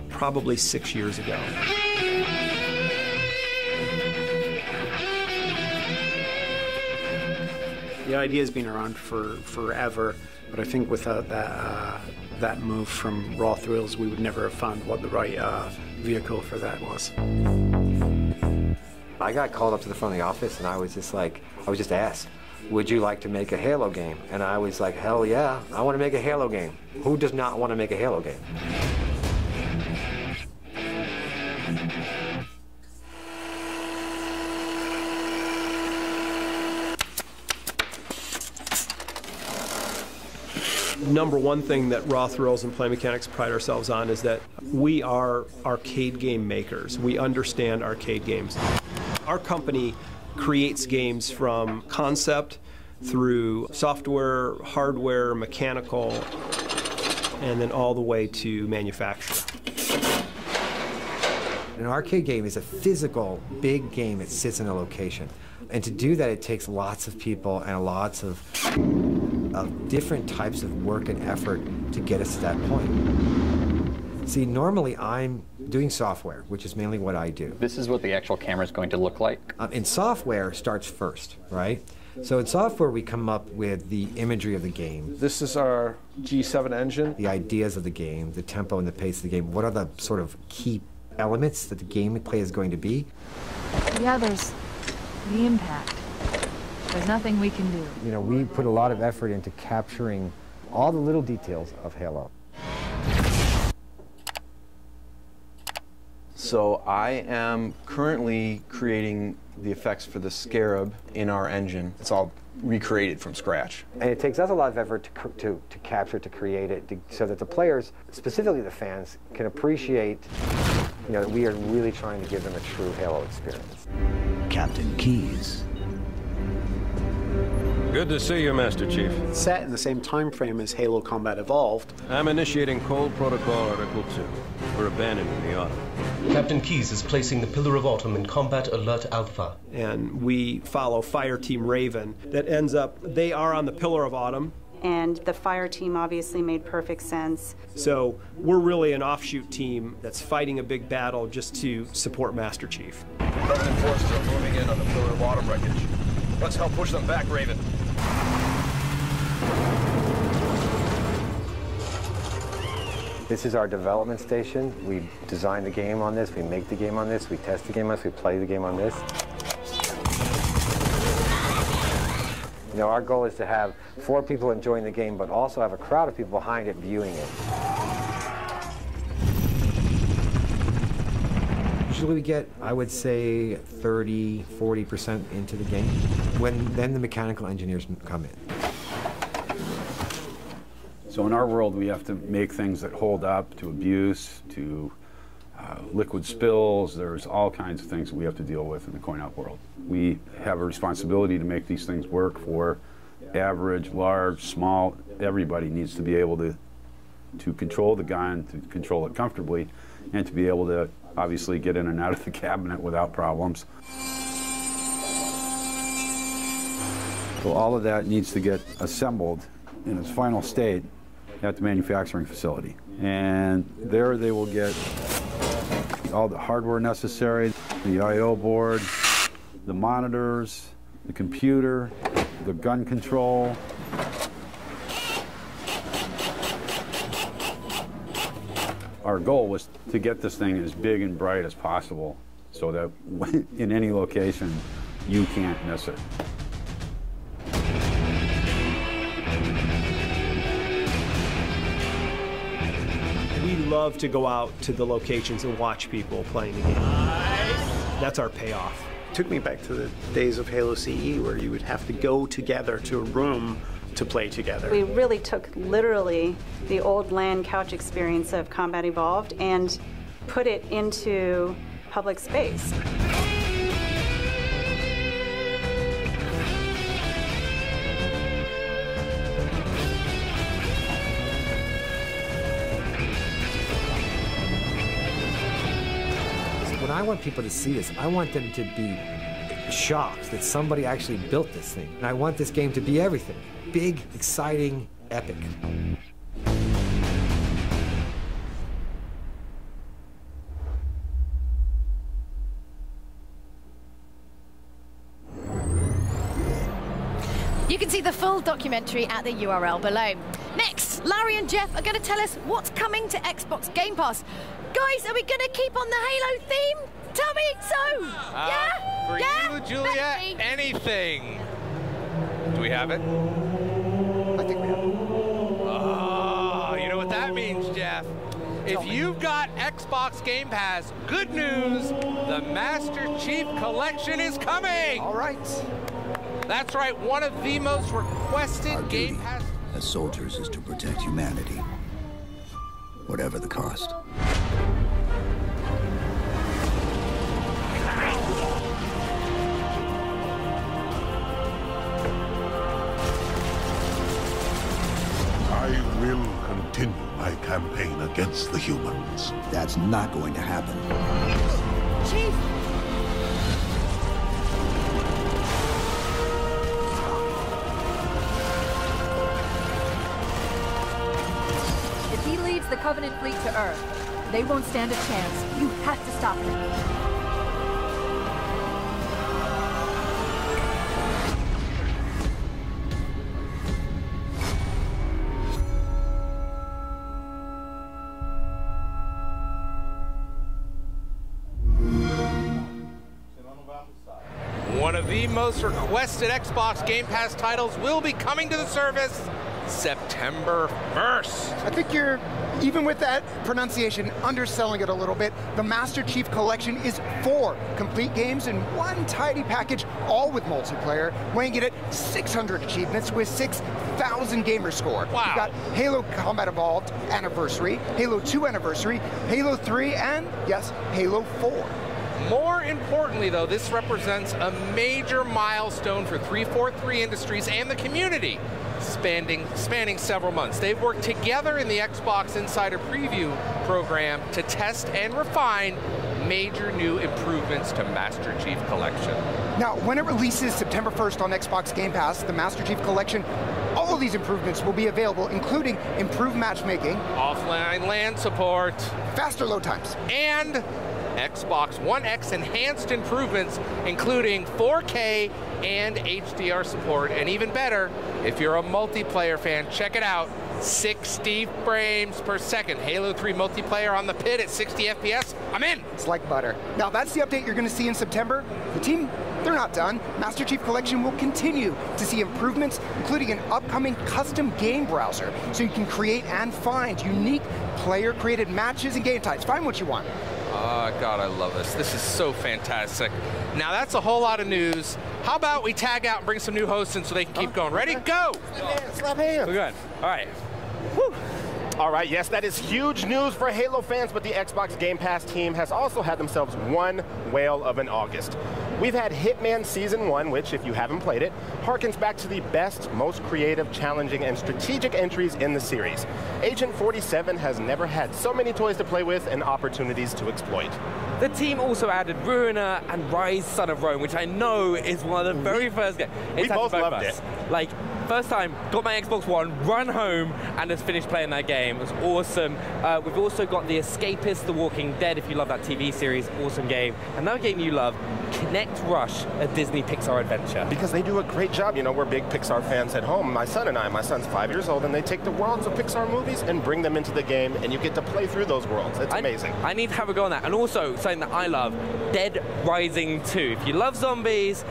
probably 6 years ago. The idea has been around for forever, but I think without that move from Raw Thrills, we would never have found what the right vehicle for that was. I got called up to the front of the office, and I was just asked, would you like to make a Halo game? And I was like, hell yeah, I want to make a Halo game. Who does not want to make a Halo game? Number one thing that Raw Thrills and Play Mechanics pride ourselves on is that we are arcade game makers. We understand arcade games. Our company creates games from concept through software, hardware, mechanical, and then all the way to manufacture. An arcade game is a physical, big game that sits in a location. And to do that, it takes lots of people and lots of different types of work and effort to get us to that point. See, normally I'm doing software, which is mainly what I do. This is what the actual camera is going to look like? And software starts first, right? So in software, we come up with the imagery of the game. This is our G7 engine. The ideas of the game, the tempo and the pace of the game. What are the sort of key elements that the gameplay is going to be. Yeah, there's the impact. There's nothing we can do. You know, we put a lot of effort into capturing all the little details of Halo. So I am currently creating the effects for the Scarab in our engine. It's all recreated from scratch. And it takes us a lot of effort to capture, to create it, so that the players, specifically the fans, can appreciate, you know, that we are really trying to give them a true Halo experience. Captain Keyes. Good to see you, Master Chief. Set in the same time frame as Halo Combat Evolved. I'm initiating Cold Protocol Article 2. We're abandoning the Autumn. Captain Keyes is placing the Pillar of Autumn in Combat Alert Alpha. And we follow Fire Team Raven. That ends up, they are on the Pillar of Autumn. And the fire team obviously made perfect sense. So we're really an offshoot team that's fighting a big battle just to support Master Chief. Covenant forces are moving in on the Pillar of Autumn wreckage. Let's help push them back, Raven. This is our development station. We design the game on this, we make the game on this, we test the game on this, we play the game on this. You know, our goal is to have 4 people enjoying the game, but also have a crowd of people behind it viewing it. Usually we get, I would say, 30, 40% into the game. Then the mechanical engineers come in. So in our world, we have to make things that hold up to abuse, to liquid spills. There's all kinds of things that we have to deal with in the coin-op world. We have a responsibility to make these things work for average, large, small. Everybody needs to be able to control the gun, to control it comfortably, and to be able to obviously get in and out of the cabinet without problems. So all of that needs to get assembled in its final state at the manufacturing facility. And there they will get all the hardware necessary, the I/O board, the monitors, the computer, the gun control. Our goal was to get this thing as big and bright as possible so that in any location you can't miss it. We love to go out to the locations and watch people playing the game. That's our payoff. It took me back to the days of Halo CE where you would have to go together to a room to play together. We really took literally the old LAN couch experience of Combat Evolved and put it into public space. What I want people to see is I want them to be shocked that somebody actually built this thing. And I want this game to be everything. Big, exciting, epic. You can see the full documentary at the URL below. Next, Larry and Jeff are going to tell us what's coming to Xbox Game Pass. Guys, are we going to keep on the Halo theme? Tell me so. Yeah? For yeah? you, Juliet, anything. Do we have it? I think we have it. Oh, you know what that means, Jeff? If you've got Xbox Game Pass, good news, the Master Chief Collection is coming. All right. That's right, one of the most requested Our Game duty Pass. as soldiers is to protect humanity, whatever the cost. I will continue my campaign against the humans. That's not going to happen. Chief! If he leads the Covenant fleet to Earth, they won't stand a chance. You have to stop him. One of the most requested Xbox Game Pass titles will be coming to the service September 1st. I think you're, even with that pronunciation, underselling it a little bit. The Master Chief Collection is 4 complete games in one tidy package, all with multiplayer, weighing it at 600 achievements with 6,000 gamer score. Wow. You've got Halo Combat Evolved Anniversary, Halo 2 Anniversary, Halo 3, and yes, Halo 4. More importantly, though, this represents a major milestone for 343 Industries and the community, spanning several months. They've worked together in the Xbox Insider Preview program to test and refine major new improvements to Master Chief Collection. Now, when it releases September 1st on Xbox Game Pass, the Master Chief Collection, all of these improvements will be available, including improved matchmaking, offline LAN support, faster load times, and Xbox One X enhanced improvements, including 4K and HDR support, and even better, if you're a multiplayer fan, check it out, 60 frames per second. Halo 3 multiplayer on the pit at 60 FPS, I'm in. It's like butter. Now that's the update you're gonna see in September. The team, they're not done. Master Chief Collection will continue to see improvements, including an upcoming custom game browser, so you can create and find unique player-created matches and game types. Find what you want. Oh, God, I love this. This is so fantastic. Now, that's a whole lot of news. How about we tag out and bring some new hosts in so they can keep going? Ready? Go! Slap hands. We're good. All right. Woo. All right, yes, that is huge news for Halo fans, but the Xbox Game Pass team has also had themselves one whale of an August. We've had Hitman Season 1, which, if you haven't played it, harkens back to the best, most creative, challenging, and strategic entries in the series. Agent 47 has never had so many toys to play with and opportunities to exploit. The team also added Ruiner and Rise Son of Rome, which I know is one of the very first games. We both loved it. Like, first time, got my Xbox One, run home, and just finished playing that game. It was awesome. We've also got The Escapist, The Walking Dead, if you love that TV series, awesome game. Another game you love, Connect Rush, a Disney Pixar adventure. Because they do a great job. You know, we're big Pixar fans at home. My son and I, my son's 5 years old, and they take the worlds of Pixar movies and bring them into the game, and you get to play through those worlds. It's amazing. I need to have a go on that. And also, something that I love, Dead Rising 2. If you love zombies,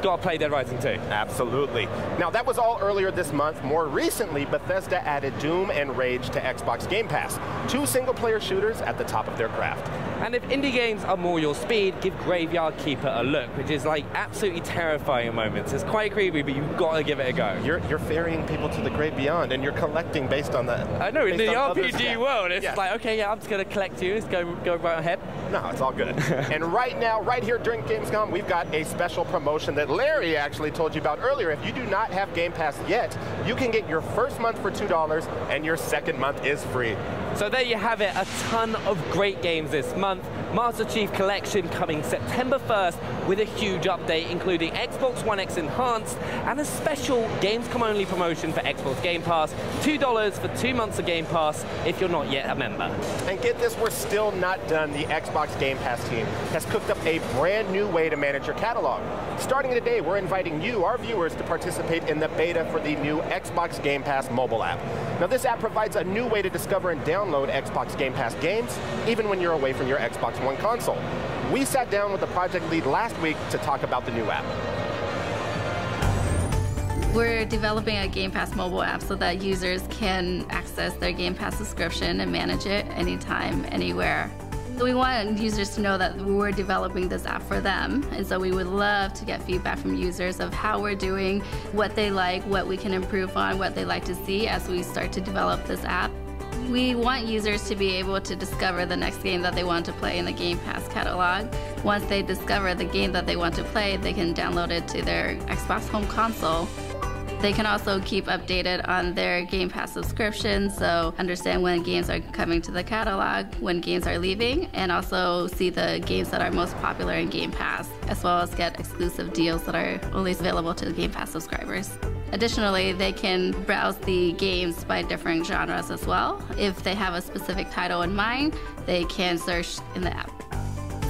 gotta play Dead Rising 2. Absolutely. Now, that was all earlier this month. More recently, Bethesda added Doom and Rage to Xbox Game Pass, 2 single-player shooters at the top of their craft. And if indie games are more your speed, give Graveyard Keeper a look, which is like absolutely terrifying at moments. It's quite creepy, but you've got to give it a go. You're ferrying people to the great beyond, and you're collecting based on that. I know, in the RPG world, it's like, okay, yeah, I'm just going to collect you. Let's go right ahead. No, it's all good. And right now, right here during Gamescom, we've got a special promotion that Larry actually told you about earlier. If you do not have Game Pass yet, you can get your first month for $2, and your second month is free. So there you have it, a ton of great games this month. Master Chief Collection coming September 1st with a huge update, including Xbox One X Enhanced and a special Gamescom only promotion for Xbox Game Pass, $2 for 2 months of Game Pass if you're not yet a member. And get this, we're still not done. The Xbox Game Pass team has cooked up a brand new way to manage your catalog. Starting today, we're inviting you, our viewers, to participate in the beta for the new Xbox Game Pass mobile app. Now, this app provides a new way to discover and download Xbox Game Pass games, even when you're away from your Xbox One console. We sat down with the project lead last week to talk about the new app. We're developing a Game Pass mobile app so that users can access their Game Pass subscription and manage it anytime, anywhere. We want users to know that we're developing this app for them, and so we would love to get feedback from users of how we're doing, what they like, what we can improve on, what they like to see as we start to develop this app. We want users to be able to discover the next game that they want to play in the Game Pass catalog. Once they discover the game that they want to play, they can download it to their Xbox home console. They can also keep updated on their Game Pass subscription, so understand when games are coming to the catalog, when games are leaving, and also see the games that are most popular in Game Pass, as well as get exclusive deals that are only available to the Game Pass subscribers. Additionally, they can browse the games by different genres as well. If they have a specific title in mind, they can search in the app.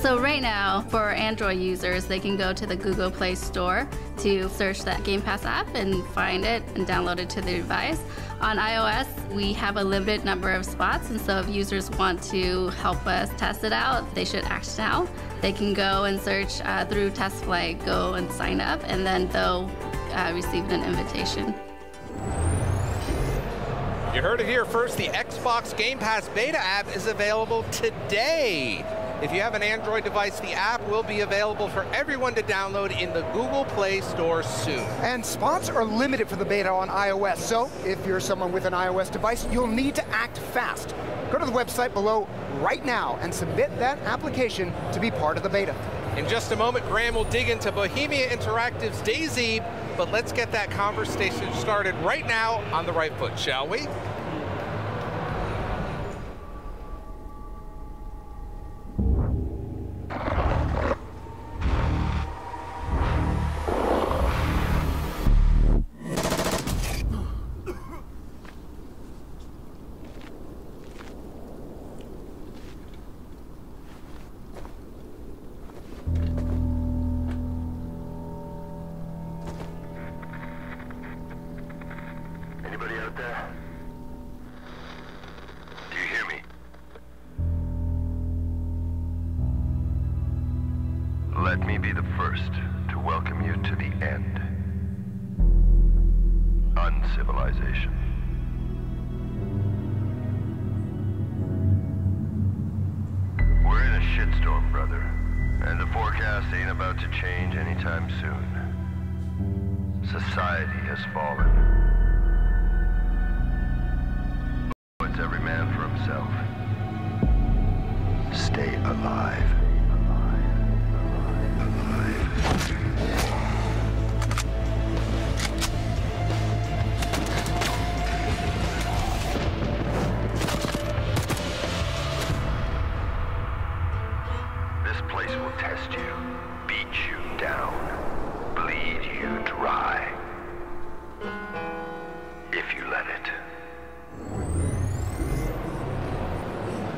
So right now, for Android users, they can go to the Google Play Store to search that Game Pass app and find it and download it to their device. On iOS, we have a limited number of spots, and so if users want to help us test it out, they should act now. They can go and search through Test Flight, go and sign up, and then they'll receive an invitation. You heard it here first. The Xbox Game Pass beta app is available today. If you have an Android device, the app will be available for everyone to download in the Google Play Store soon. And spots are limited for the beta on iOS, so if you're someone with an iOS device, you'll need to act fast. Go to the website below right now and submit that application to be part of the beta. In just a moment, Graham will dig into Bohemia Interactive's DayZ, but let's get that conversation started right now on the right foot, shall we? Let me be the first to welcome you to the end. Uncivilization. We're in a shitstorm, brother, and the forecast ain't about to change anytime soon. Society has fallen. It's every man for himself. Stay alive. This place will test you, beat you down, bleed you dry, if you let it.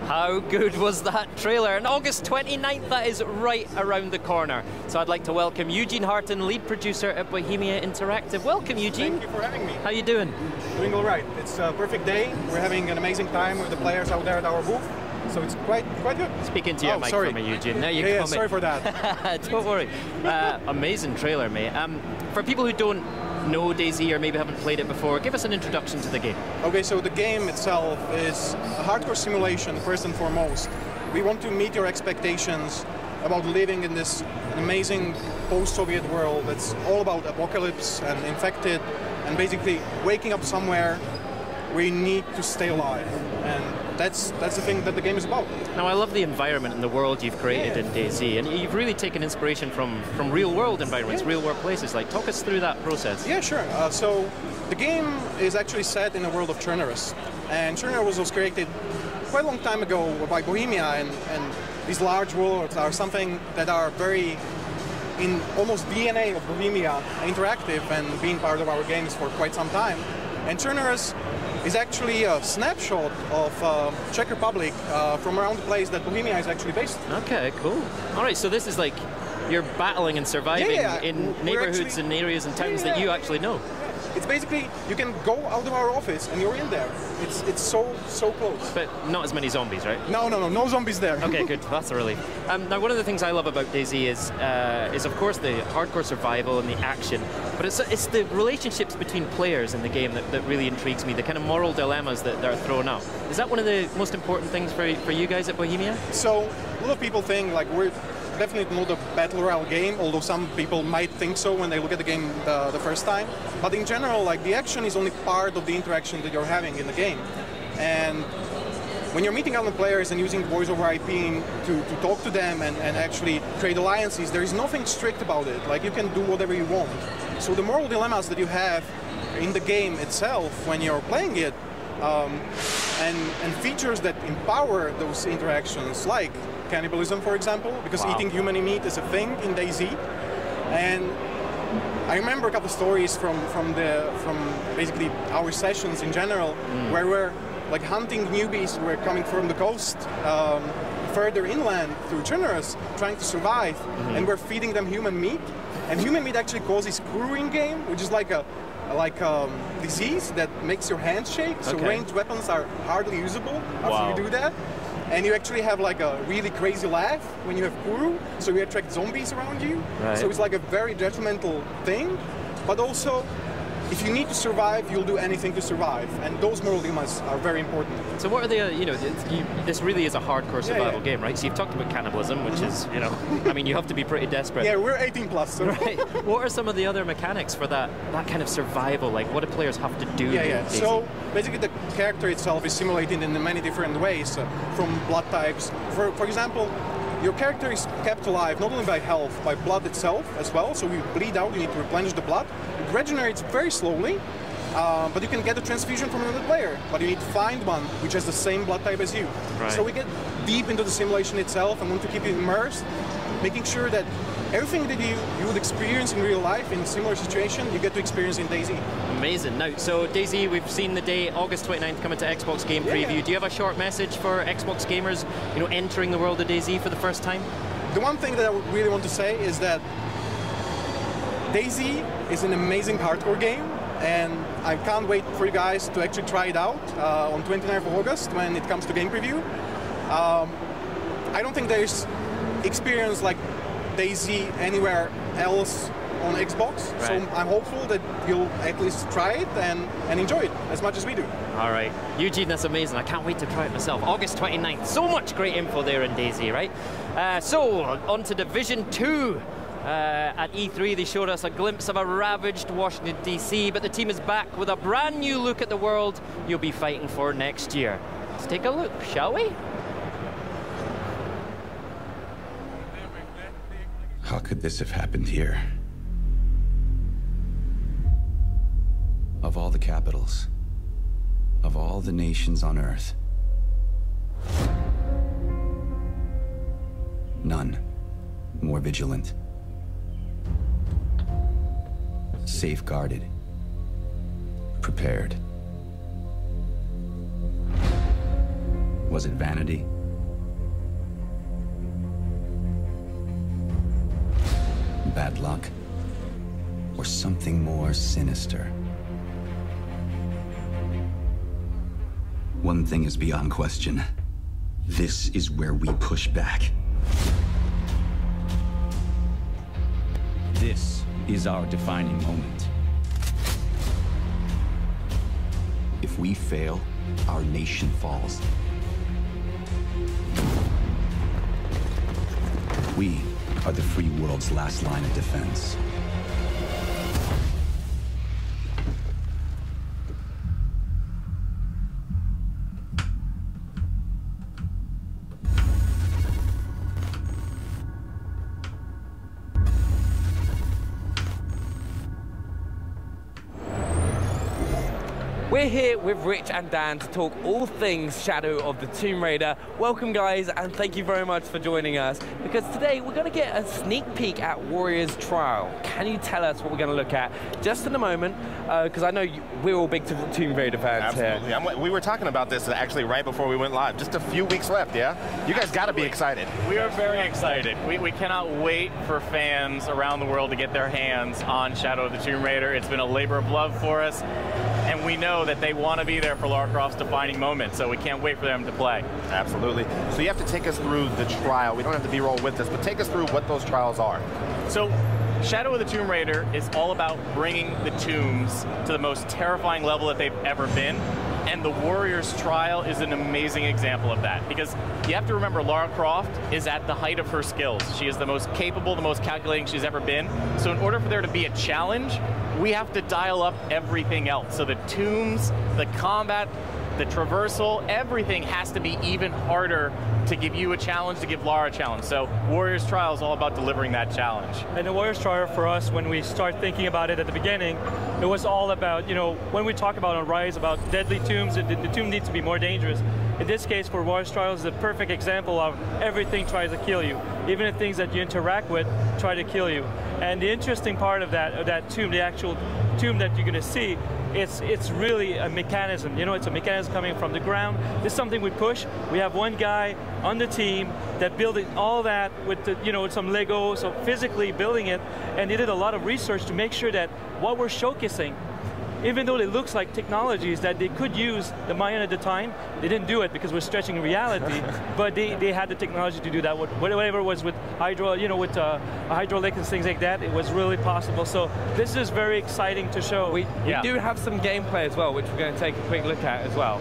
How good was that trailer? And August 29th, that is right around the corner. So I'd like to welcome Eugene Harton, lead producer at Bohemia Interactive. Welcome, Eugene. Thank you for having me. How you doing? Doing all right. It's a perfect day. We're having an amazing time with the players out there at our booth. So it's quite good. Speaking to your mic for me, Eugene. There you yeah, come. Sorry for that. Don't worry. Amazing trailer, mate. For people who don't know DayZ or maybe haven't played it before, give us an introduction to the game. Okay, so the game itself is a hardcore simulation, first and foremost. We want to meet your expectations about living in this amazing post-Soviet world that's all about apocalypse and infected, and basically waking up somewhere where you need to stay alive. And that's the thing that the game is about. Now, I love the environment and the world you've created in DayZ, and you've really taken inspiration from real-world environments, real-world places. Like, talk us through that process. Yeah, sure. So the game is actually set in the world of Chernobyl, and Chernobyl was created quite a long time ago by Bohemia, and these large worlds are something that are very in almost DNA of Bohemia Interactive and being part of our games for quite some time. And Chernobyl is actually a snapshot of Czech Republic from around the place that Bohemia is actually based. Okay, cool. All right, so this is like you're battling and surviving in neighborhoods and areas and towns that you actually know. It's basically, you can go out of our office and you're in there. It's so close. But not as many zombies, right? No zombies there. Okay, good. That's a relief. Now, one of the things I love about DayZ is of course the hardcore survival and the action, but it's the relationships between players in the game that really intrigues me. The kind of moral dilemmas that are thrown up. Is that one of the most important things for you guys at Bohemia? So a lot of people think like we're definitely not a battle royale game, although some people might think so when they look at the game the first time. But in general, like the action is only part of the interaction that you're having in the game. And when you're meeting other players and using voice over IP to talk to them and actually create alliances, there is nothing strict about it. Like you can do whatever you want. So the moral dilemmas that you have in the game itself when you're playing it, and features that empower those interactions, like cannibalism, for example, because eating human meat is a thing in DayZ. And I remember a couple of stories from basically our sessions in general, where we're like hunting newbies who were coming from the coast further inland through Chernobyl, trying to survive, and we're feeding them human meat. And human meat actually causes crew in game, which is like a like disease that makes your hands shake. So ranged weapons are hardly usable after you do that. And you actually have like a really crazy laugh when you have Kuru, so you attract zombies around you. Right. So it's like a very detrimental thing, but also if you need to survive, you'll do anything to survive, and those moral dilemmas are very important. So what are the, this really is a hardcore survival game, right? So you've talked about cannibalism, which is, I mean, you have to be pretty desperate. Yeah, we're 18 plus. So. Right. What are some of the other mechanics for that kind of survival? Like, what do players have to do? So basically the character itself is simulated in many different ways, from blood types. For example, your character is kept alive not only by health, by blood itself as well. So you bleed out, you need to replenish the blood. It regenerates very slowly, but you can get a transfusion from another player. But you need to find one which has the same blood type as you. Right. So we get deep into the simulation itself and want to keep you immersed, making sure that everything that you would experience in real life in a similar situation, you get to experience in DayZ. Amazing. Now, so DayZ, we've seen the day, August 29th, coming to Xbox Game Preview. Do you have a short message for Xbox gamers, entering the world of DayZ for the first time? The one thing that I really want to say is that DayZ is an amazing hardcore game, and I can't wait for you guys to actually try it out on 29th of August when it comes to Game Preview. I don't think there's experience like DayZ anywhere else on Xbox, so I'm hopeful that you'll at least try it and enjoy it as much as we do. All right, Eugene, that's amazing. I can't wait to try it myself. August 29th, so much great info there in DayZ, right? So, on to Division 2. At E3, they showed us a glimpse of a ravaged Washington, D.C., but the team is back with a brand new look at the world you'll be fighting for next year. Let's take a look, shall we? How could this have happened here? Of all the capitals, of all the nations on Earth, none more vigilant, safeguarded, prepared. Was it vanity? Bad luck? Or something more sinister? One thing is beyond question. This is where we push back. This is our defining moment. If we fail, our nation falls. We are the free world's last line of defense. We're here with Rich and Dan to talk all things Shadow of the Tomb Raider. Welcome, guys, and thank you very much for joining us, because today we're going to get a sneak peek at Warrior's Trial. Can you tell us what we're going to look at just in a moment? Because I know we're all big Tomb Raider fans. Absolutely. Here. We were talking about this actually right before we went live. Just a few weeks left, yeah? You guys got to be excited. We are very excited. We cannot wait for fans around the world to get their hands on Shadow of the Tomb Raider. It's been a labor of love for us, and we know that they want to be there for Lara Croft's defining moment, so we can't wait for them to play. Absolutely. So you have to take us through the trial. We don't have to B-roll with this, but take us through what those trials are. So, Shadow of the Tomb Raider is all about bringing the tombs to the most terrifying level that they've ever been, and the Warrior's Trial is an amazing example of that, because you have to remember Lara Croft is at the height of her skills. She is the most capable, the most calculating she's ever been, so in order for there to be a challenge, we have to dial up everything else. So the tombs, the combat, the traversal, everything has to be even harder to give you a challenge, to give Lara a challenge. So Warrior's Trial is all about delivering that challenge. And the Warrior's Trial for us, when we start thinking about it at the beginning, it was all about, when we talk about on Rise about deadly tombs, the tomb needs to be more dangerous. In this case, for Warrior's Trial is the perfect example of everything tries to kill you. Even the things that you interact with try to kill you. And the interesting part of that tomb, the actual tomb that you're going to see, it's really a mechanism. It's a mechanism coming from the ground. This is something we push. We have one guy on the team that built all that with some Lego, so physically building it, and they did a lot of research to make sure that what we're showcasing even though it looks like technologies that they could use the manhã at the time, they didn't do it because we're stretching reality, but they had the technology to do that. Whatever was with with hydraulic and things like that, it was really possible. So this is very exciting to show. We do have some gameplay as well, which we're going to take a quick look at as well.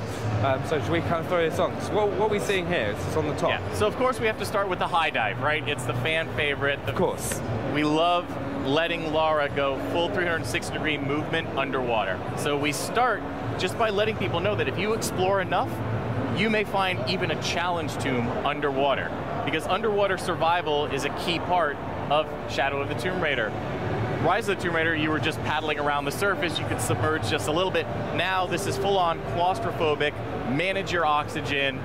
So should we kind of throw this on? So what are we seeing here? It's on the top. Yeah. So of course we have to start with the high dive, right? It's the fan favorite. Of course. We love letting Lara go full 360-degree movement underwater. So we start just by letting people know that if you explore enough, you may find even a challenge tomb underwater. Because underwater survival is a key part of Shadow of the Tomb Raider. Rise of the Tomb Raider, you were just paddling around the surface, you could submerge just a little bit. Now this is full-on claustrophobic, manage your oxygen.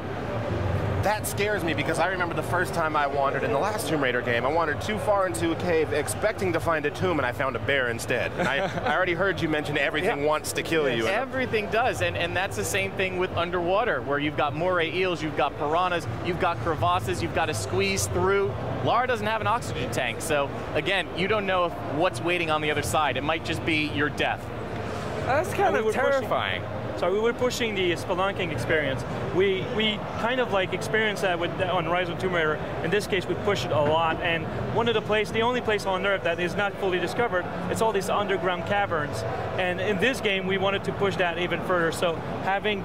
That scares me because I remember the first time I wandered in the last Tomb Raider game. I wandered too far into a cave expecting to find a tomb, and I found a bear instead. And I already heard you mention everything wants to kill you. Everything does, and that's the same thing with underwater, where you've got moray eels, you've got piranhas, you've got crevasses, you've got to squeeze through. Lara doesn't have an oxygen tank, so again, you don't know what's waiting on the other side. It might just be your death. That's kind of terrifying. So we were pushing the spelunking experience. We kind of like experienced that on Rise of the Tomb Raider. In this case, we pushed it a lot. And the only place on Earth that is not fully discovered, it's all these underground caverns. And in this game, we wanted to push that even further. So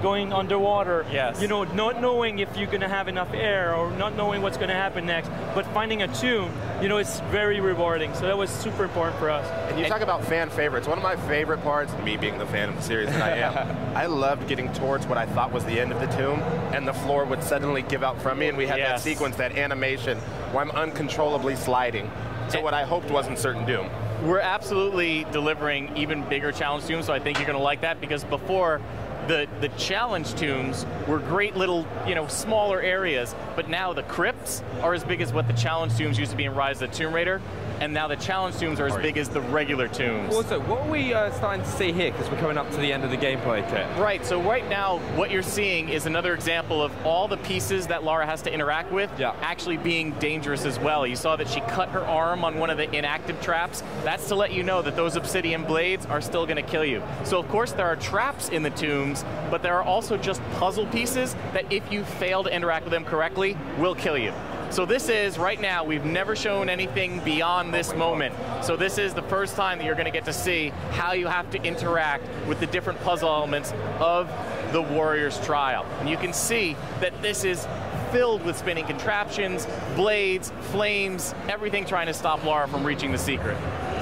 going underwater, not knowing if you're going to have enough air or not knowing what's going to happen next, but finding a tomb, it's very rewarding. So that was super important for us. And you talk about fan favorites. One of my favorite parts, me being the fan of the series that I am, I loved getting towards what I thought was the end of the tomb, and the floor would suddenly give out from me, and we had that sequence, that animation, where I'm uncontrollably sliding to what I hoped wasn't certain doom. We're absolutely delivering even bigger challenge tombs, so I think you're going to like that, because before, the challenge tombs were great little, smaller areas, but now the crypts are as big as what the challenge tombs used to be in Rise of the Tomb Raider, and now the challenge tombs are as big as the regular tombs. Also, what are we starting to see here, because we're coming up to the end of the gameplay kit? Right, so right now, what you're seeing is another example of all the pieces that Lara has to interact with actually being dangerous as well. You saw that she cut her arm on one of the inactive traps. That's to let you know that those obsidian blades are still going to kill you. So of course there are traps in the tombs, but there are also just puzzle pieces that if you fail to interact with them correctly, will kill you. So this is, right now, we've never shown anything beyond this moment. So this is the first time that you're going to get to see how you have to interact with the different puzzle elements of the Warrior's Trial. And you can see that this is filled with spinning contraptions, blades, flames, everything trying to stop Lara from reaching the secret.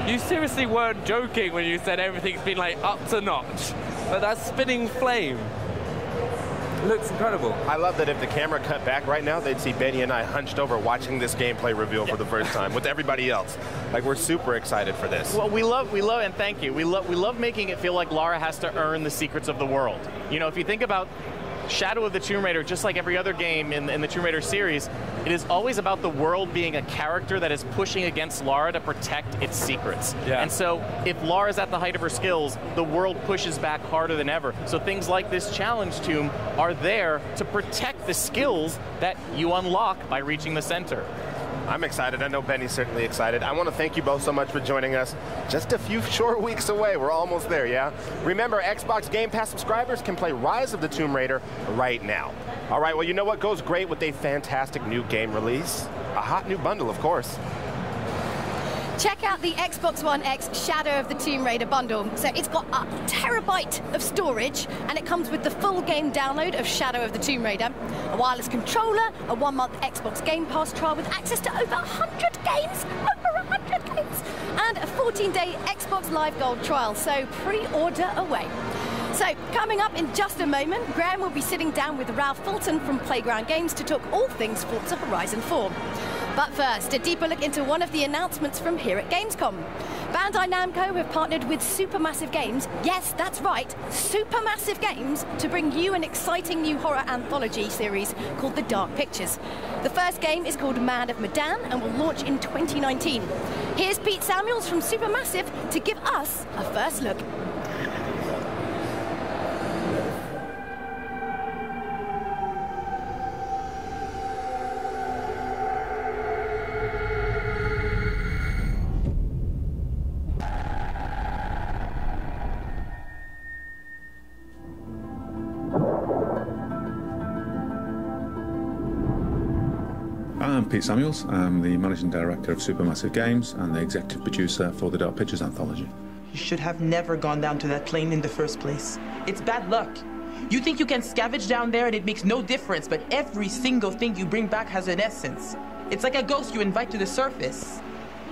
You seriously weren't joking when you said everything's been like up to notch. But that spinning flame looks incredible. I love that if the camera cut back right now, they'd see Benny and I hunched over watching this gameplay reveal for the first time with everybody else. Like, we're super excited for this. Well, we love, and thank you. We love making it feel like Lara has to earn the secrets of the world. If you think about Shadow of the Tomb Raider, just like every other game in the Tomb Raider series, it is always about the world being a character that is pushing against Lara to protect its secrets. And so if Lara's at the height of her skills, the world pushes back harder than ever. So things like this challenge tomb are there to protect the skills that you unlock by reaching the center. I'm excited. I know Benny's certainly excited. I want to thank you both so much for joining us. Just a few short weeks away. We're almost there, yeah? Remember, Xbox Game Pass subscribers can play Rise of the Tomb Raider right now. All right, well, you know what goes great with a fantastic new game release? A hot new bundle, of course. Check out the Xbox One X Shadow of the Tomb Raider bundle. So it's got a terabyte of storage, and it comes with the full game download of Shadow of the Tomb Raider, a wireless controller, a 1-month Xbox Game Pass trial with access to over 100 games, and a 14-day Xbox Live Gold trial. So pre-order away. So, coming up in just a moment, Graham will be sitting down with Ralph Fulton from Playground Games to talk all things Forza Horizon 4. But first, a deeper look into one of the announcements from here at Gamescom. Bandai Namco have partnered with Supermassive Games, yes, that's right, Supermassive Games, to bring you an exciting new horror anthology series called The Dark Pictures. The first game is called Man of Medan and will launch in 2019. Here's Pete Samuels from Supermassive to give us a first look. I'm Pete Samuels. I'm the Managing Director of Supermassive Games and the Executive Producer for the Dark Pictures Anthology. You should have never gone down to that plane in the first place. It's bad luck. You think you can scavenge down there and it makes no difference, but every single thing you bring back has an essence. It's like a ghost you invite to the surface.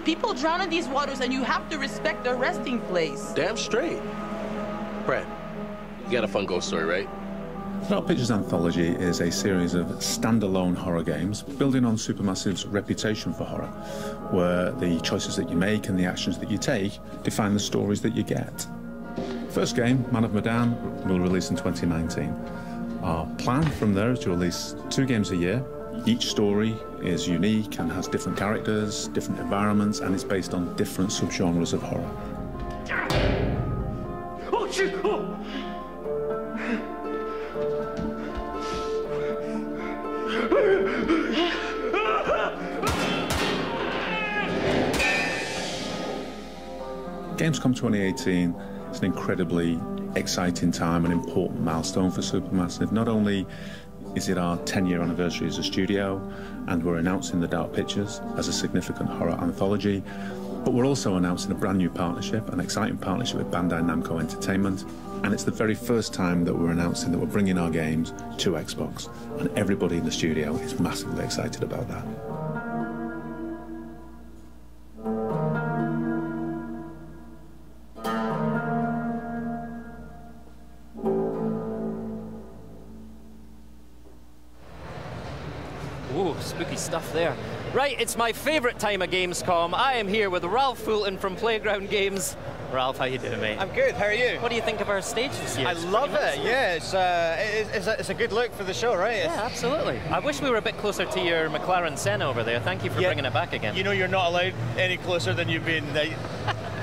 People drown in these waters and you have to respect their resting place. Damn straight. Brad, you got a fun ghost story, right? The Dark Pictures Anthology is a series of standalone horror games building on Supermassive's reputation for horror, where the choices that you make and the actions that you take define the stories that you get. First game, Man of Medan, will release in 2019. Our plan from there is to release 2 games a year. Each story is unique and has different characters, different environments, and is based on different subgenres of horror. Oh, shit! Oh. Gamescom 2018 is an incredibly exciting time, an important milestone for Supermassive. Not only is it our 10-year anniversary as a studio, and we're announcing the Dark Pictures as a significant horror anthology, but we're also announcing a brand new partnership, an exciting partnership with Bandai Namco Entertainment, and it's the very first time that we're announcing that we're bringing our games to Xbox, and everybody in the studio is massively excited about that. Ooh, spooky stuff there. Right, it's my favourite time of Gamescom. I am here with Ralph Fulton from Playground Games. Ralph, how you doing, mate? I'm good, how are you? What do you think of our stage this year? I love it, yeah. It's a good look for the show, right? Yeah, absolutely. I wish we were a bit closer to your McLaren Senna over there. Thank you for bringing it back again. You know you're not allowed any closer than you've been.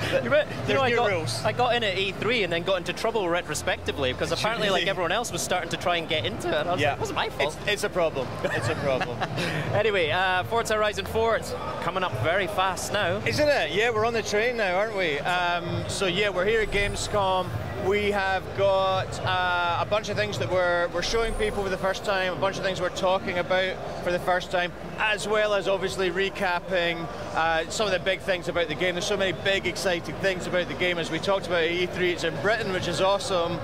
I got in at E3 and then got into trouble retrospectively because apparently, like everyone else, was starting to try and get into it. And I was like, it wasn't my fault. It's a problem. It's a problem. Anyway, Forza Horizon 4, it's coming up very fast now. Isn't it? Yeah, we're on the train now, aren't we? So yeah, we're here at Gamescom. We have got a bunch of things that we're showing people for the first time, a bunch of things we're talking about for the first time, as well as obviously recapping some of the big things about the game. There's so many big, exciting things about the game. As we talked about at E3, it's in Britain, which is awesome.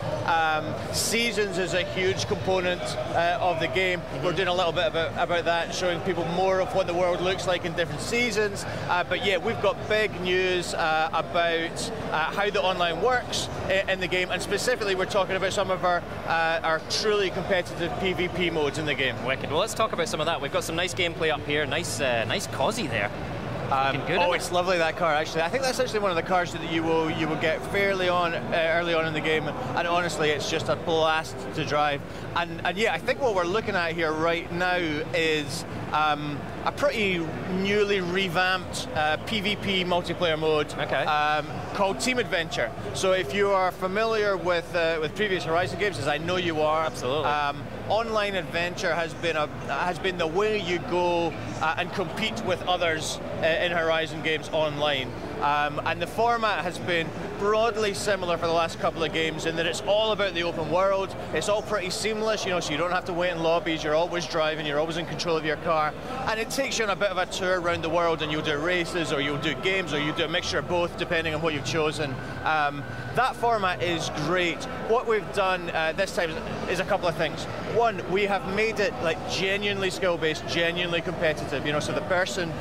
Seasons is a huge component of the game. We're doing a little bit about that, showing people more of what the world looks like in different seasons. But yeah, we've got big news about how the online works in the game, and specifically we're talking about some of our truly competitive PvP modes in the game. Wicked. Well, let's talk about some of that. We've got some nice gameplay up here. Nice Cosy there. Good, it's lovely, that car, actually. I think that's actually one of the cars that you will get fairly early on in the game, and honestly it's just a blast to drive. And yeah, I think what we're looking at here right now is a pretty newly revamped PvP multiplayer mode called Team Adventure. So if you are familiar with previous Horizon games, as I know you are, absolutely. Online adventure has been the way you go and compete with others in Horizon games online. And the format has been broadly similar for the last couple of games in that it's all about the open world. It's all pretty seamless, you know, so you don't have to wait in lobbies, you're always driving, you're always in control of your car, and it takes you on a bit of a tour around the world, and you'll do races, or you'll do games, or you'll do a mixture of both, depending on what you've chosen. That format is great. What we've done this time is a couple of things. One, we have made it like genuinely skill-based, genuinely competitive, you know, so the person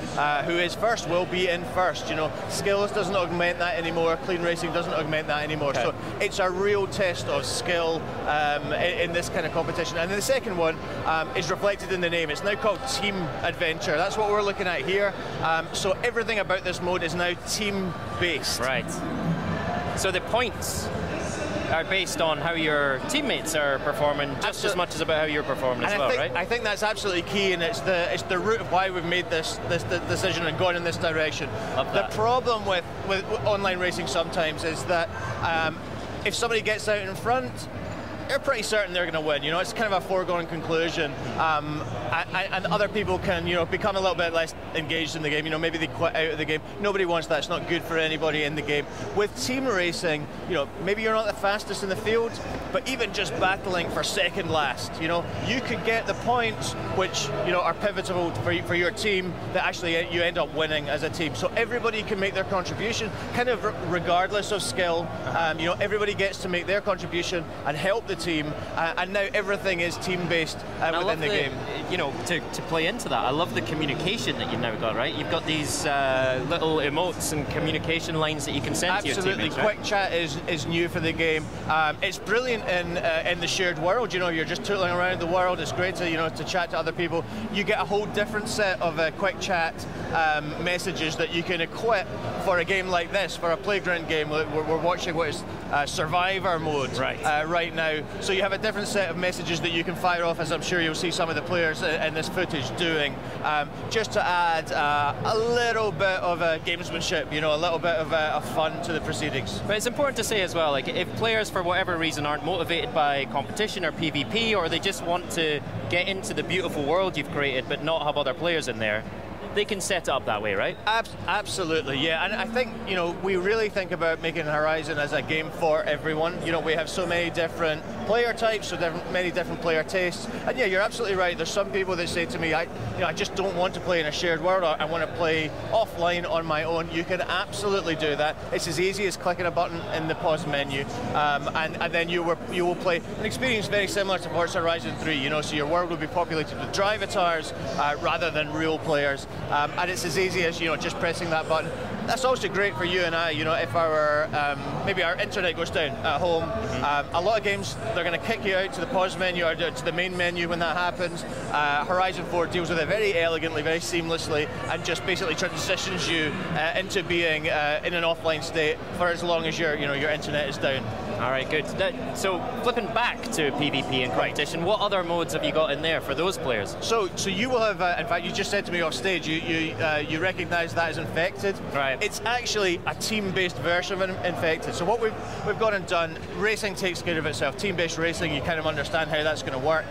who is first will be in first, you know. Skills doesn't augment that anymore, clean racing doesn't augment that anymore. Okay. So it's a real test of skill in this kind of competition. And then the second one is reflected in the name. It's now called Team Adventure. That's what we're looking at here. So everything about this mode is now team-based. Right. So the points are based on how your teammates are performing just as much as about how you're performing as well, right? I think that's absolutely key, and it's the root of why we've made this decision and gone in this direction. The problem with online racing sometimes is that if somebody gets out in front, you're pretty certain they're going to win. You know, it's kind of a foregone conclusion. and other people can, you know, become a little bit less engaged in the game. You know, maybe they quit out of the game. Nobody wants that. It's not good for anybody in the game. With team racing, you know, maybe you're not the fastest in the field, but even just battling for second last, you know, you could get the points which, you know, are pivotal for your team that actually you end up winning as a team. So everybody can make their contribution, kind of regardless of skill. You know, everybody gets to make their contribution and help the team, and now everything is team-based within the game. You know, to play into that, I love the communication that you've now got, right? You've got these little emotes and communication lines that you can send to your teammates, right? Quick chat is new for the game. It's brilliant in the shared world. You know, you're just tootling around the world. It's great to, you know, to chat to other people. You get a whole different set of quick chat messages that you can equip for a game like this, for a playground game. We're watching what is Survivor mode right now. So you have a different set of messages that you can fire off, as I'm sure you'll see some of the players in this footage doing, just to add a little bit of gamesmanship, you know, a little bit of fun to the proceedings. But it's important to say as well, like, if players for whatever reason aren't motivated by competition or PvP, or they just want to get into the beautiful world you've created but not have other players in there, they can set it up that way, right? Absolutely, yeah. And I think, you know, we really think about making Horizon as a game for everyone. You know, we have so many different player types, many different player tastes. And yeah, you're absolutely right. There's some people that say to me, I just don't want to play in a shared world. I want to play offline on my own. You can absolutely do that. It's as easy as clicking a button in the pause menu, and then you will play an experience very similar to Forza Horizon 3. You know, so your world will be populated with drive avatars rather than real players. And it's as easy as, you know, just pressing that button. That's also great for you and I, you know, if our maybe our internet goes down at home. A lot of games, they're going to kick you out to the pause menu or to the main menu when that happens. Horizon 4 deals with it very elegantly, very seamlessly, and just basically transitions you into being in an offline state for as long as your internet is down. All right, good. So flipping back to PvP and competition, what other modes have you got in there for those players? So you will have, in fact, you just said to me off stage, you recognise that as Infected. Right. It's actually a team-based version of Infected. So what we've gone and done, racing takes care of itself. Team-based racing, you kind of understand how that's going to work.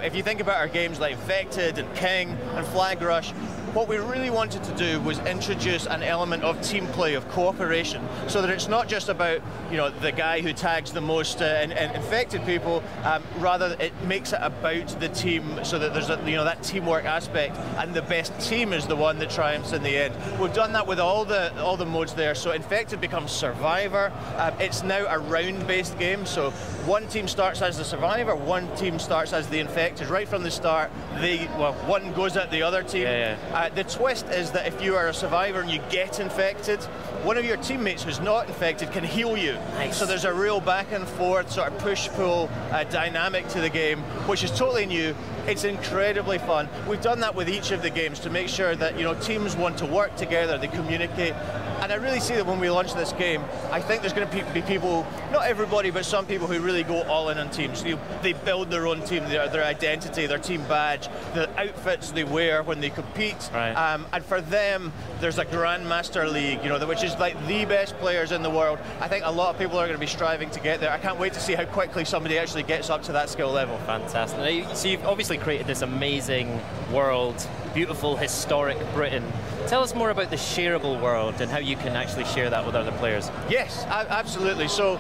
If you think about our games like Infected and King and Flag Rush, what we really wanted to do was introduce an element of team play, of cooperation, so that it's not just about, you know, the guy who tags the most infected people. Rather, it makes it about the team, so that there's that teamwork aspect, and the best team is the one that triumphs in the end. We've done that with all the modes there. So Infected becomes Survivor. It's now a round-based game. So one team starts as the Survivor, one team starts as the Infected. Right from the start, one goes at the other team. The twist is that if you are a survivor and you get infected, one of your teammates who's not infected can heal you. Nice. So there's a real back and forth sort of push-pull dynamic to the game, which is totally new. It's incredibly fun. We've done that with each of the games to make sure that, you know, teams want to work together, they communicate. And I really see that when we launch this game, I think there's going to be people, not everybody, but some people who really go all in on teams. They build their own team, their identity, their team badge, the outfits they wear when they compete. Right. And for them, there's a Grandmaster League, you know, which is like the best players in the world. I think a lot of people are going to be striving to get there. I can't wait to see how quickly somebody actually gets up to that skill level. Fantastic. So you've obviously created this amazing world, beautiful, historic Britain. Tell us more about the shareable world and how you can actually share that with other players. Yes, absolutely. So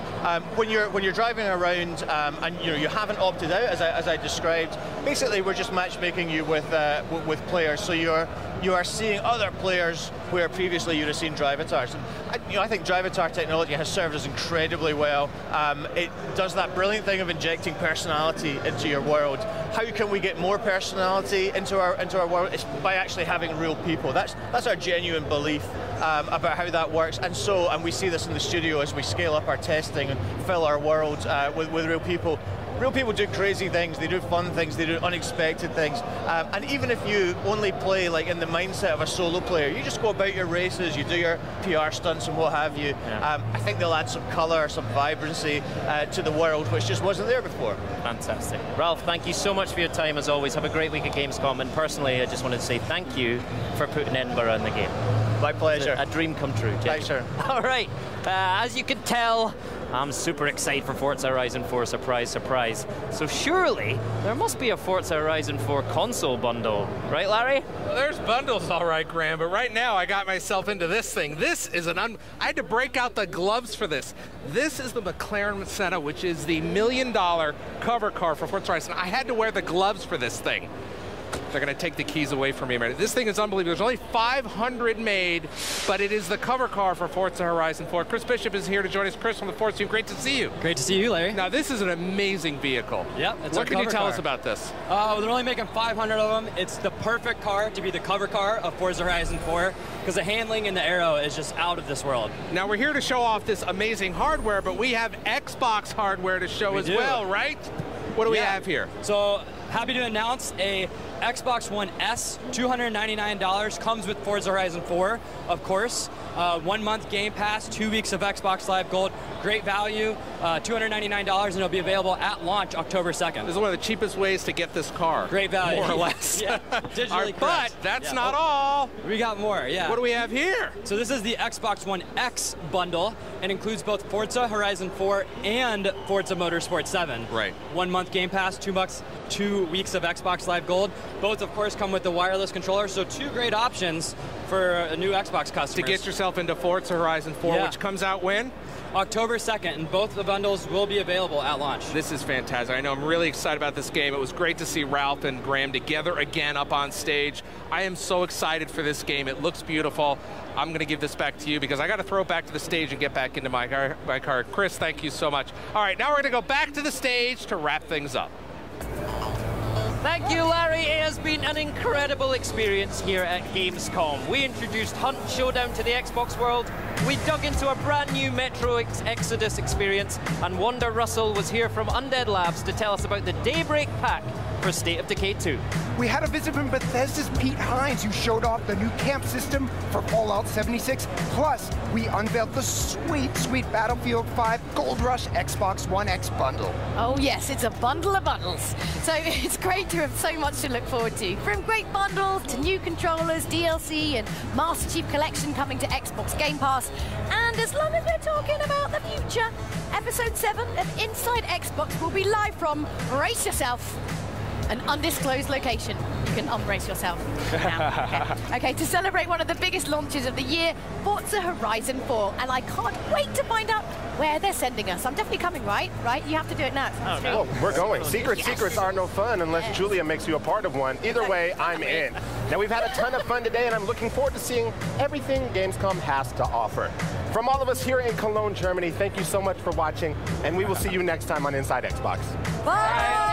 when you're driving around and you haven't opted out, as I described, basically we're just matchmaking you with players. So you are seeing other players where previously you'd have seen drive avatars. I think drive avatar technology has served us incredibly well. It does that brilliant thing of injecting personality into your world. How can we get more personality into our world? It's by actually having real people. That's our genuine belief about how that works. And we see this in the studio as we scale up our testing and fill our world with real people. Real people do crazy things, they do fun things, they do unexpected things. And even if you only play like in the mindset of a solo player, you just go about your races, you do your PR stunts and what have you. I think they'll add some colour, some vibrancy to the world, which just wasn't there before. Fantastic. Ralph, thank you so much for your time as always. Have a great week at Gamescom, and personally I just wanted to say thank you for putting Edinburgh in the game. My pleasure. A dream come true. Thanks, sir. All right, as you can tell, I'm super excited for Forza Horizon 4, surprise, surprise. So surely, there must be a Forza Horizon 4 console bundle. Right, Larry? Well, there's bundles, all right, Graham, but right now I got myself into this thing. This is I had to break out the gloves for this. This is the McLaren Senna, which is the $1 million cover car for Forza Horizon. I had to wear the gloves for this thing. They're going to take the keys away from me. This thing is unbelievable. There's only 500 made, but it is the cover car for Forza Horizon 4. Chris Bishop is here to join us. Chris from the Forza team, great to see you. Great to see you, Larry. Now, this is an amazing vehicle. Yep, it's What can you tell us about this? They're only making 500 of them. It's the perfect car to be the cover car of Forza Horizon 4 because the handling and the aero is just out of this world. Now, we're here to show off this amazing hardware, but we have Xbox hardware to show as well, right? What do we have here? So, happy to announce a Xbox One S, $299, comes with Forza Horizon 4, of course. 1 month Game Pass, 2 weeks of Xbox Live Gold. Great value, $299, and it'll be available at launch October 2nd. This is one of the cheapest ways to get this car. Great value. More or less. Yeah, digitally but that's not all. We got more, yeah. What do we have here? So this is the Xbox One X bundle, and includes both Forza Horizon 4 and Forza Motorsport 7. Right. 1 month Game Pass, 2 weeks of Xbox Live Gold. Both, of course, come with the wireless controller, so 2 great options for a new Xbox customers. To get yourself into Forza Horizon 4, which comes out when? October 2nd, and both the bundles will be available at launch. This is fantastic. I know I'm really excited about this game. It was great to see Ralph and Graham together again up on stage. I am so excited for this game. It looks beautiful. I'm going to give this back to you because I got to throw it back to the stage and get back into my car. Chris, thank you so much. All right, now we're going to go back to the stage to wrap things up. Thank you, Larry. It has been an incredible experience here at Gamescom. We introduced Hunt Showdown to the Xbox world. We dug into a brand new Metro Exodus experience, and Wanda Russell was here from Undead Labs to tell us about the Daybreak Pack for State of Decay 2. We had a visit from Bethesda's Pete Hines, who showed off the new camp system for Fallout 76. Plus, we unveiled the sweet, sweet Battlefield 5 Gold Rush Xbox One X bundle. Oh yes, it's a bundle of bundles. So it's great to have so much to look forward to. From great bundles to new controllers, DLC, and Master Chief Collection coming to Xbox Game Pass. And as long as we're talking about the future, Episode 7 of Inside Xbox will be live from, brace yourself, an undisclosed location. You can unbrace yourself now. Okay, to celebrate one of the biggest launches of the year, Forza Horizon 4. And I can't wait to find out where they're sending us. I'm definitely coming, right? Right? You have to do it now. Oh, we're going. Secrets are no fun unless Julia makes you a part of one. Either way, I'm in. Now, we've had a ton of fun today, and I'm looking forward to seeing everything Gamescom has to offer. From all of us here in Cologne, Germany, thank you so much for watching, and we will see you next time on Inside Xbox. Bye!